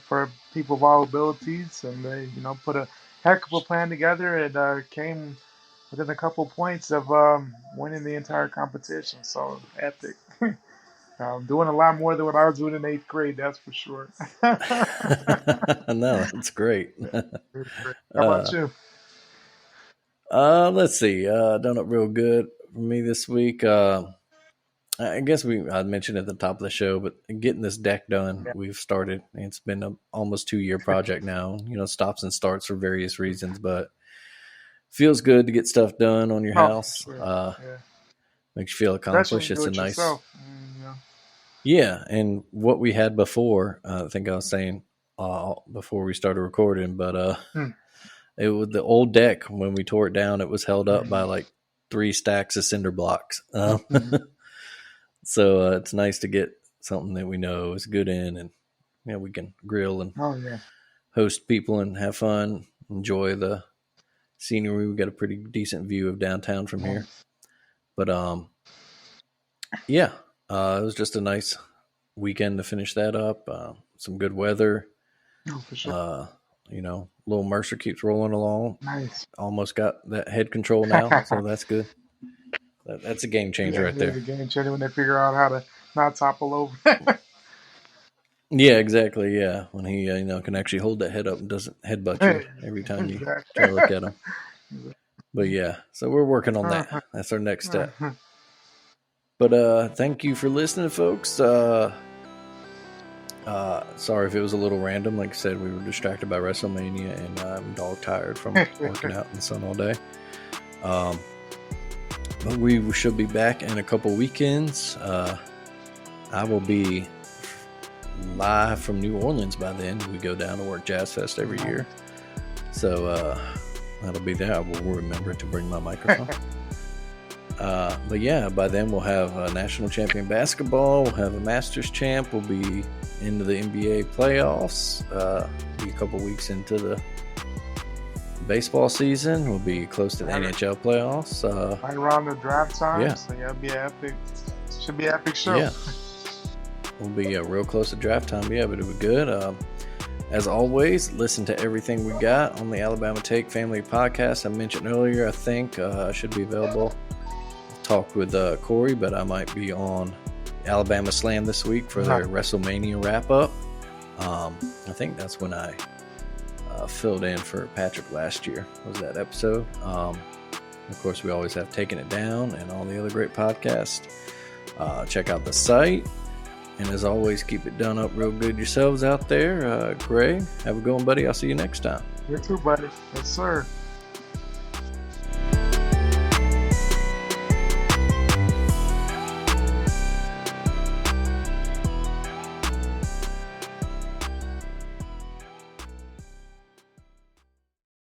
for people of all abilities, and they put a heck of a plan together. It came within a couple points of winning the entire competition. So epic. Doing a lot more than what I was doing in 8th grade, that's for sure. No, that's great. How about you? Let's see. Done it real good for me this week. I guess I mentioned at the top of the show, but getting this deck done, we've started. It's been an almost 2-year project now. Stops and starts for various reasons, but feels good to get stuff done on your house. Sure. Makes you feel accomplished. It's a nice. Yeah, and what we had before, I think I was saying before we started recording, but it was the old deck when we tore it down. It was held up by like 3 stacks of cinder blocks. So it's nice to get something that we know is good in, and we can grill and host people and have fun, enjoy the scenery. We got a pretty decent view of downtown from here, but it was just a nice weekend to finish that up. Some good weather. Oh, for sure. Little Mercer keeps rolling along. Nice. Almost got that head control now, so that's good. That's a game changer right there. It's a game changer when they figure out how to not topple over. Yeah, exactly. Yeah, when he can actually hold that head up and doesn't headbutt you every time you try to look at him. But yeah, so we're working on that. That's our next step. But thank you for listening, folks. Sorry if it was a little random. Like I said, we were distracted by WrestleMania, and I'm dog tired from working out in the sun all day. But we should be back in a couple weekends. I will be live from New Orleans by then. We go down to work Jazz Fest every year. So that'll be there. I will remember to bring my microphone. But yeah, by then we'll have a national champion basketball. We'll have a Masters champ. We'll be into the NBA playoffs. Be a couple weeks into the baseball season. We'll be close to the NHL playoffs. Right around the draft time. Yeah. So yeah, it'll be epic. Should be an epic show. Yeah. We'll be real close to draft time. Yeah, but it'll be good. As always, listen to everything we got on the Alabama Take Family Podcast. I mentioned earlier, I think I should be available. Talked with Corey, but I might be on Alabama Slam this week for their WrestleMania wrap-up. I think that's when I filled in for Patrick last year, was that episode. Of course, we always have Taking It Down and all the other great podcasts. Check out the site. And as always, keep it done up real good yourselves out there. Greg, have a good one, buddy. I'll see you next time. You too, buddy. Yes, sir.